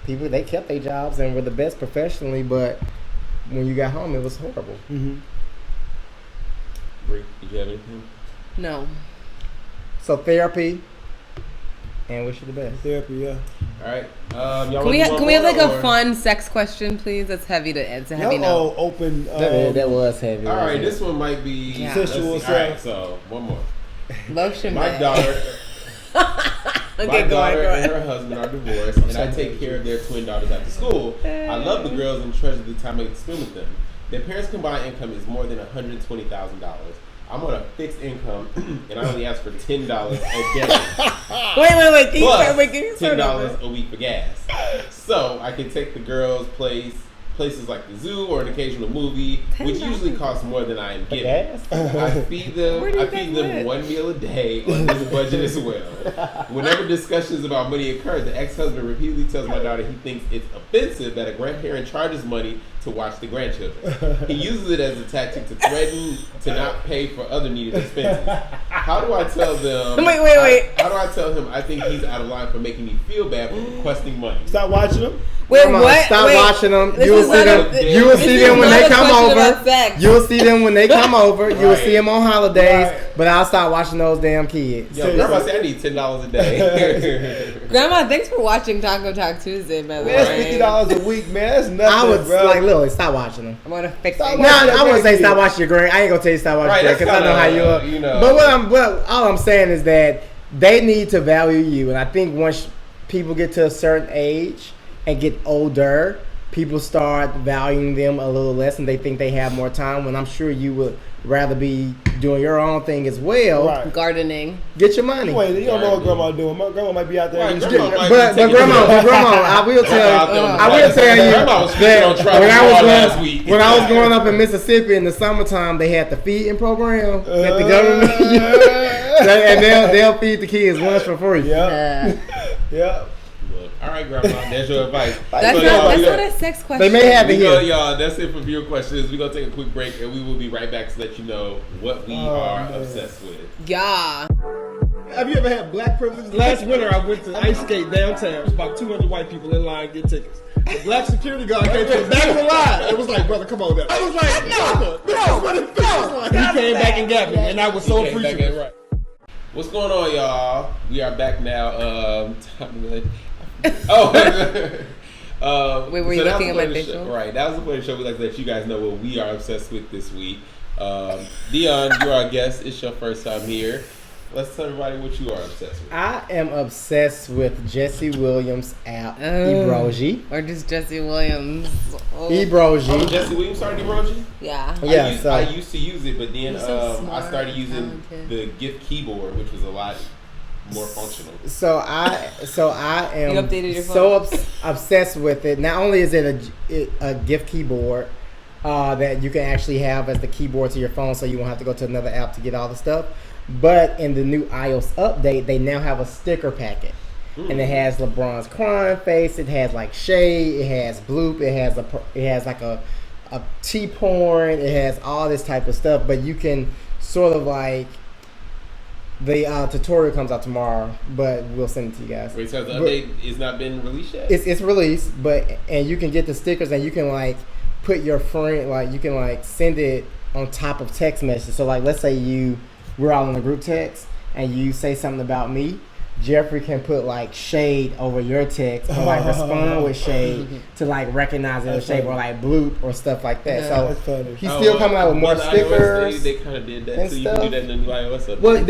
people, they kept their jobs and were the best professionally, but when you got home, it was horrible. Mm-hmm. Bree, did you have anything? No. So therapy, and wish you the best. Therapy, yeah. All right. Y'all Can we wanna do can one we have more, like a or- fun sex question, please? That's heavy to it's a heavy Y'all note. all open. That was heavy. All right, this one might be Yeah. let's see. Sensual All right, sex. so one more. Lotion My bag. daughter, Okay, my go daughter on. and her husband are divorced, and I take care of their twin daughters after school. I love the girls and treasure the time I get to spend with them. Their parents' combined income is more than $120,000. I'm on a fixed income, and I only ask for $10 a day. Wait. Can you start making $10 a week for gas. So I can take the girls places like the zoo or an occasional movie, which usually costs more than I am For getting. gas? I feed them. Where do you I feed guys them live? one meal a day on this budget as well. Whenever discussions about money occur, the ex-husband repeatedly tells my daughter he thinks it's offensive that a grandparent charges money to watch the grandchildren. He uses it as a tactic to threaten to not pay for other needed expenses. How do I tell them? Wait. How do I tell him I think he's out of line for making me feel bad for requesting money? Stop watching them. Wait, Come on, what? Stop Wait. watching them. This You will is see not them. a- You will this see is them when not they a come question over. about sex. You will see them when they come over. You will Right. see them on holidays. Right. But I'll stop watching those damn kids. Yo, grandma said I need $10 a day. Grandma, thanks for watching Taco Talk Tuesday, by the That's way. $50 a week, man. That's nothing, I would bro. like literally stop watching them. I'm gonna fix Stop it. No, watching I wouldn't say grandkids. stop watching your grand. I ain't gonna tell you stop watching Right, your that's because I know how you are. kinda, you know. But all I'm saying is that they need to value you, and I think once people get to a certain age and get older, people start valuing them a little less, and they think they have more time. When I'm sure you would rather be doing your own thing as well. Right. Gardening. Get your money. Wait, you don't know what grandma doing. My grandma might be out there. Right, eating grandma shit. might But be taking grandma, care of I will tell Grandma out there I on will the tell you Grandma was fishing on that tropical when I was last week. when I was growing up in Mississippi in the summertime, they had the feeding program that the government and they'll feed the kids lunch for free. Yeah. Yeah. Look, all right, grandma, that's your advice. That's So, not y'all, that's we not got- a sex question. They may have it we go, here. y'all. That's it for viewer questions. We're gonna take a quick break, and we will be right back to let you know what we are man. obsessed with. Yeah. Have you ever had black privilege? Last winter, I went to ice skate downtown. There was about 200 white people in line to get tickets. The black security guard came to the back of the line. It was like, brother, come on now. I was like, no, this is what it feels like. He came back and got me, and I was so He came back appreciative. and- Right. What's going on, y'all? We are back now. Oh. Wait, were you that was looking the at my point of the facial? show- Right, that was the point of the show. We like to let you guys know what we are obsessed with this week. Dion, you're our guest. It's your first time here. Let's tell everybody what you are obsessed with. I am obsessed with Jesse Williams app, Oh. Ebroji. Or just Jesse Williams. Oh. Oh, Ebroji. Jesse Williams started Ebroji? Yeah. Yeah, I used to use it, but then You're so I smart, started using talented. the GIF keyboard, which was a lot more functional. So I am You updated your so phone? obsessed with it. Not only is it a gift keyboard that you can actually have as the keyboard to your phone, so you won't have to go to another app to get all the stuff. But in the new iOS update, they now have a sticker packet, and it has LeBron's crying face. It has like shade. It has bloop. It has like a T-porn. It has all this type of stuff. But you can sort of like. The tutorial comes out tomorrow, but we'll send it to you guys. Wait, so the But update is not been released yet? It's released, and you can get the stickers, and you can like put your friend, like you can like send it on top of text messages. So like, let's say we're all in a group text, and you say something about me. Jeffrey can put like shade over your text and like respond with shade to like recognize it as shade or like bloop or stuff like that. That's So funny. he's still coming out with more the iOS, stickers. they kind of did that and too. You can stuff. do that in the new iOS update. Well,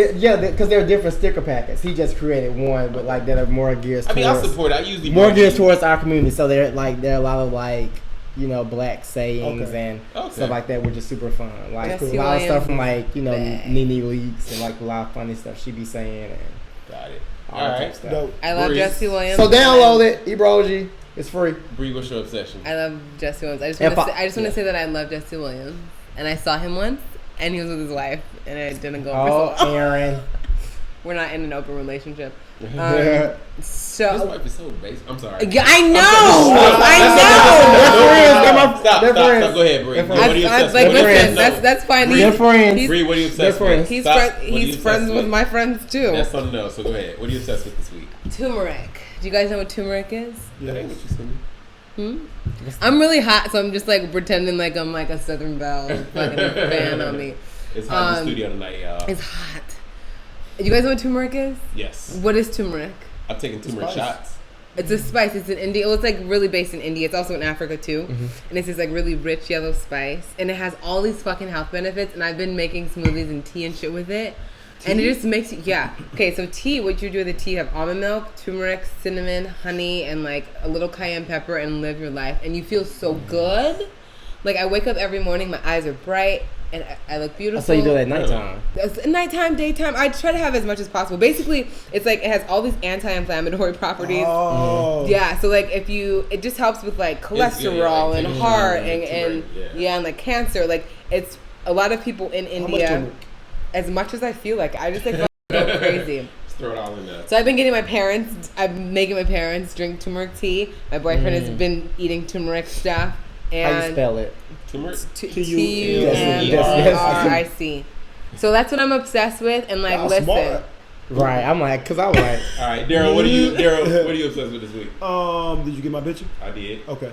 because there are different sticker packets. He just created one, but like that are more geared I towards mean, I support it. I usually more geared towards our community. So there are a lot of like black sayings and Okay. stuff like that, which is super fun. Like Jesse a lot of stuff from Williams like back. Nene Leakes and like a lot of funny stuff she be saying and Got it. all that type of Alright. stuff. Dope. I love Breeze. Jesse Williams. So download it, Ebroji. It's free. Bree, what's your obsession? I love Jesse Williams. I just If want I- to say that I love Jesse Williams, and I saw him once, and he was with his wife, and it didn't go Oh, over so well. Aaron. We're not in an open relationship. His So wife is so basic. I'm sorry. yeah, I know. Stop. They're friends. Go ahead, Bree. They're What are you I obsessed like with? listen. No. That's fine. They're friends. Bree, what are you obsessed They're friends. with? He's Stop. friend, What are you he's obsessed friends with my friends too. That's something else. So go ahead. What are you obsessed with this week? Turmeric. Do you guys know what turmeric is? That ain't what you sent me. I'm really hot, so I'm just like pretending like I'm like a Southern Belle fucking fan on me. It's hot in the studio tonight, y'all. It's hot. You guys know what turmeric is? Yes. What is turmeric? I'm taking turmeric shots. It's a spice. It's in India. Well, it's like really based in India. It's also in Africa too. And it's this like really rich yellow spice. And it has all these fucking health benefits. And I've been making smoothies and tea and shit with it. And it just makes you, yeah. Okay, so tea, what you do with the tea, you have almond milk, turmeric, cinnamon, honey, and like a little cayenne pepper and live your life. And you feel so good. Like I wake up every morning, my eyes are bright. And I look beautiful. So you do that at nighttime. That's nighttime, daytime. I try to have as much as possible. Basically, it's like it has all these anti-inflammatory properties. Oh. Yeah, so like it just helps with like cholesterol like, and taking heart turmeric, and yeah. and like cancer. Like it's a lot of people in How much India. turmeric? As much as I feel like I just like go crazy. Just throw it all in there. So I've been getting my parents. I'm making my parents drink turmeric tea. My boyfriend has been eating turmeric stuff. And How you spell it? Turmeric? T-U-M-R-I-C. So that's what I'm obsessed with, and like Y'all listen. smart. Right. I'm like, cause I was like, All right, Daryl. What are you obsessed with this week? Did you get my picture? I did. Okay.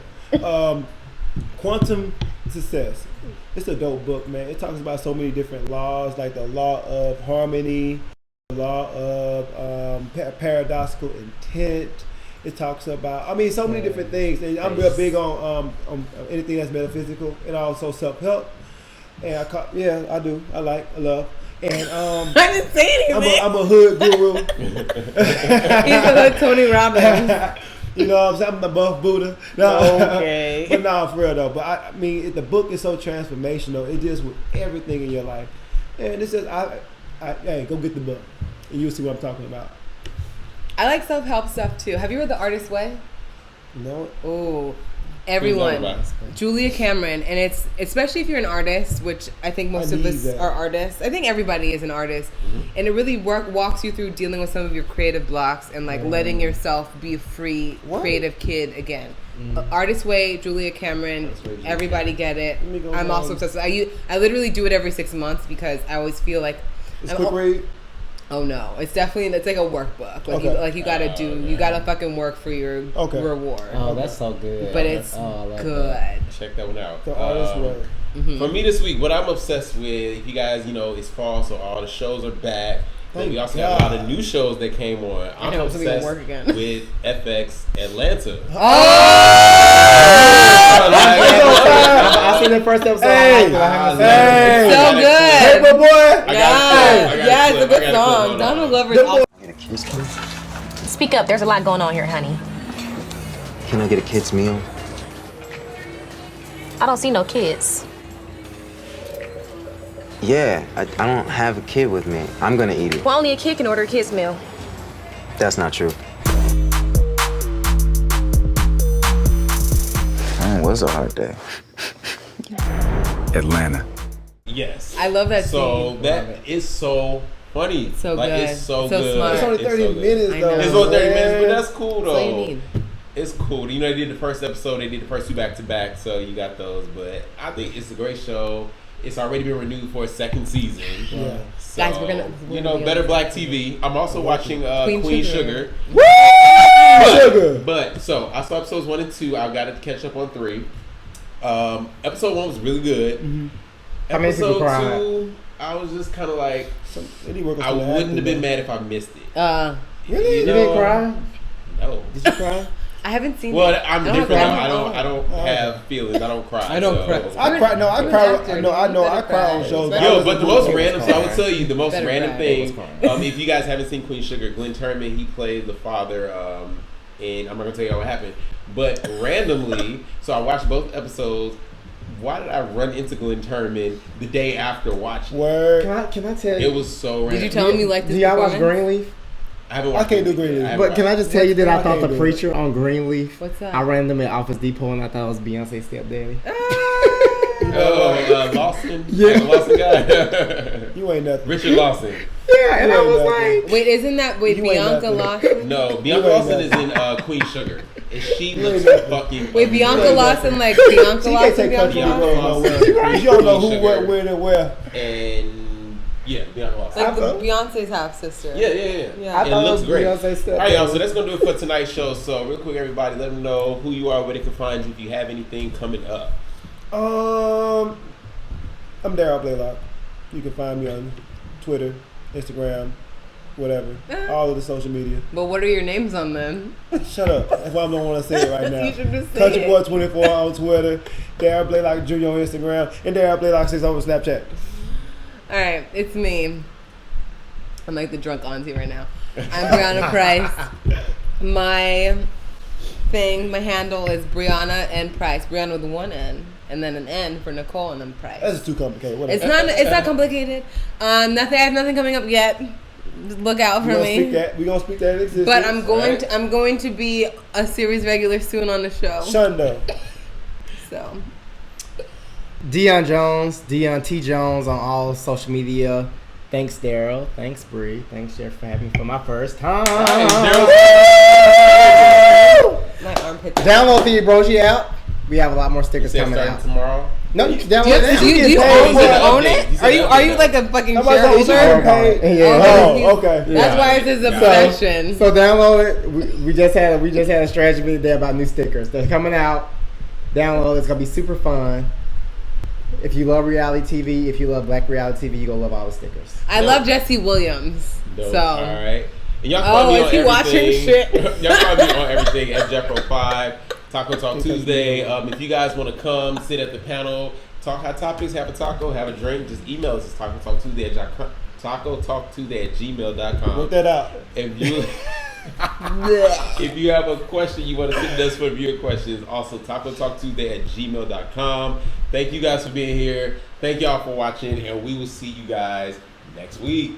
Quantum Success. It's a dope book, man. It talks about so many different laws, like the law of harmony, the law of paradoxical intent. It talks about, so many different things. And I'm real big on anything that's metaphysical and also self-help. And I do. I love. And I didn't say anything. I'm a hood guru. He's a little Tony Robbins. You know what I'm saying? I'm the buff Buddha. No. Okay. But no, for real though. But the book is so transformational. It deals with everything in your life. And it says, hey, go get the book. And you'll see what I'm talking about. I like self-help stuff too. Have you read The Artist's Way? No? Oh, Who's everyone. that about? Julia Cameron, and it's especially if you're an artist, which I think most of need us that. are artists. I think everybody is an artist, and it really walks you through dealing with some of your creative blocks and like letting yourself be a free, creative kid again. Artist Way, Julia Cameron. Everybody get it. me go I'm down. also obsessed with I literally do it every 6 months because I always feel like It's I'm quick read? Oh no, it's like a workbook. Like Okay. you gotta you gotta fucking work for your Okay. reward. oh, that's so good. But it's I love that. good. Check that one out. The Artist's Way. For me this week, what I'm obsessed with, if you guys, it's fall, so all the shows are back. But Thank we also got a lot God. of new shows that came on. I'm know, so we can obsessed work again. with FX Atlanta. I seen the first episode. Hey, I haven't hey. So good. Hey, my boy! I got Yeah, a yeah, it's a clip. good I got a clip. song. Hold on. Donald Glover is awesome. Speak up. There's a lot going on here, honey. Can I get a kid's meal? I don't see no kids. Yeah, I don't have a kid with me. I'm gonna eat it. Well, only a kid can order a kid's meal. That's not true. It was a hard day. Atlanta. Yes. I love that So scene. that is so funny. So like, good. It's so So good. smart. It's only It's 30 so good. minutes I though. know. It's only 30 minutes, but man. that's cool though. That's all you need. It's cool. They did the first episode. They did the first two back to back, so you got those. But I think it's a great show. It's already been renewed for a second season. Yeah. So, Guys, we're gonna be Better on Black TV. I'm also watching Queen Queen Sugar. Sugar. Sugar. But so I saw episodes 1 and 2. I've got to catch up on 3. Episode 1 was really good. How many people Episode cried? 2, I was just kind of like, They need work on I some wouldn't acting, have been though. mad if I missed it. Really? You didn't cry? No. Did you cry? I haven't seen Well, it. I'm I don't different. have Though. that. I don't have feelings. I don't cry. I don't so. cry. I cry. No, I You're cry. an actor, I know. I you know. better I cry on cry. shows. Better I Yo, was but the a most movie. random. So I would tell you the most Better random cry. thing. If you guys haven't seen Queen Sugar, Glenn Turman, he played the father and I'm not gonna tell you what happened. But randomly, so I watched both episodes. Why did I run into Glenn Turman the day after watching? Word. Can I tell you? It was so random. Did you tell him you liked Do this y'all watch performance? Greenleaf? I haven't watched I can't do it. Greenleaf. I haven't But can I watched just tell you that I thought can't the do preacher on Greenleaf? What's that? I ran them at Office Depot and I thought it was Beyonce's stepdaddy. Oh, Lawson? Yeah. Like the Lawson guy? You ain't nothing. Richard Lawson. Yeah, and I You ain't was nothing. like, Wait, isn't that You ain't Bianca nothing. Lawson? No, Bianca ain't Lawson is nothing. in Queen Sugar. And she You looks ain't nothing. fucking Wait, Bianca ain't Lawson, like So Bianca you can't Lawson, take Bianca country Bianca road Lawson? Lawson. nowhere. You don't know who, Sugar. what, when, and where. And yeah, Bianca Lawson. Like the thought- Beyonce's half sister. Yeah. Yeah. It looks great. Beyonce's All right, y'all. stepdaddy. So that's gonna do it for tonight's show. So real quick, everybody, let them know who you are, where they can find you, if you have anything coming up. I'm Daryl Blaylock. You can find me on Twitter, Instagram, whatever. All of the social media. But what are your names on them? Shut up. That's why I don't want to say it right now. You should just say Country it. Boy 24 on Twitter, Daryl Blaylock Jr. on Instagram, and Daryl Blaylock 6 on Snapchat. All right, it's me. I'm like the drunk auntie right now. I'm Brianna Price. My handle is Brianna N Price. Brianna with one N, and then an N for Nicole, and then Price. That's just too complicated. Whatever. It's not complicated. Nothing. I have nothing coming up yet. Just look out for me. We're going to speak that in existence. But I'm going to be a series regular soon on the show. Shundo. So Dion Jones, Dion T. Jones on all social media. Thanks, Daryl. Thanks, Bree. Thanks, Jeff, for having me for my first time. my armpits. Download the Ebroji app. We have a lot more stickers Say coming starting out. tomorrow. No, you can download Do you, it. do you, do you get paid. own, do you own He it? said Are you update. like a fucking Somebody told me shareholder? you paid. Yeah. Oh, okay. That's why it's his obsession. So download it. We just had a strategy meeting there about new stickers. They're coming out. Download. It's gonna be super fun. If you love reality TV, if you love Black reality TV, you're gonna love all the stickers. I love Jesse Williams. Dope. So All right. And y'all Oh, follow me is on he watching everything. shit? Y'all follow me on everything at Jeffro5. Taco Talk Tuesday. If you guys want to come sit at the panel, talk hot topics, have a taco, have a drink, just email us. It's tacotalktuesday@gmail.com. Work that out. If you have a question you want to send us for viewer questions, also tacotalktuesday@gmail.com. Thank you guys for being here. Thank y'all for watching, and we will see you guys next week.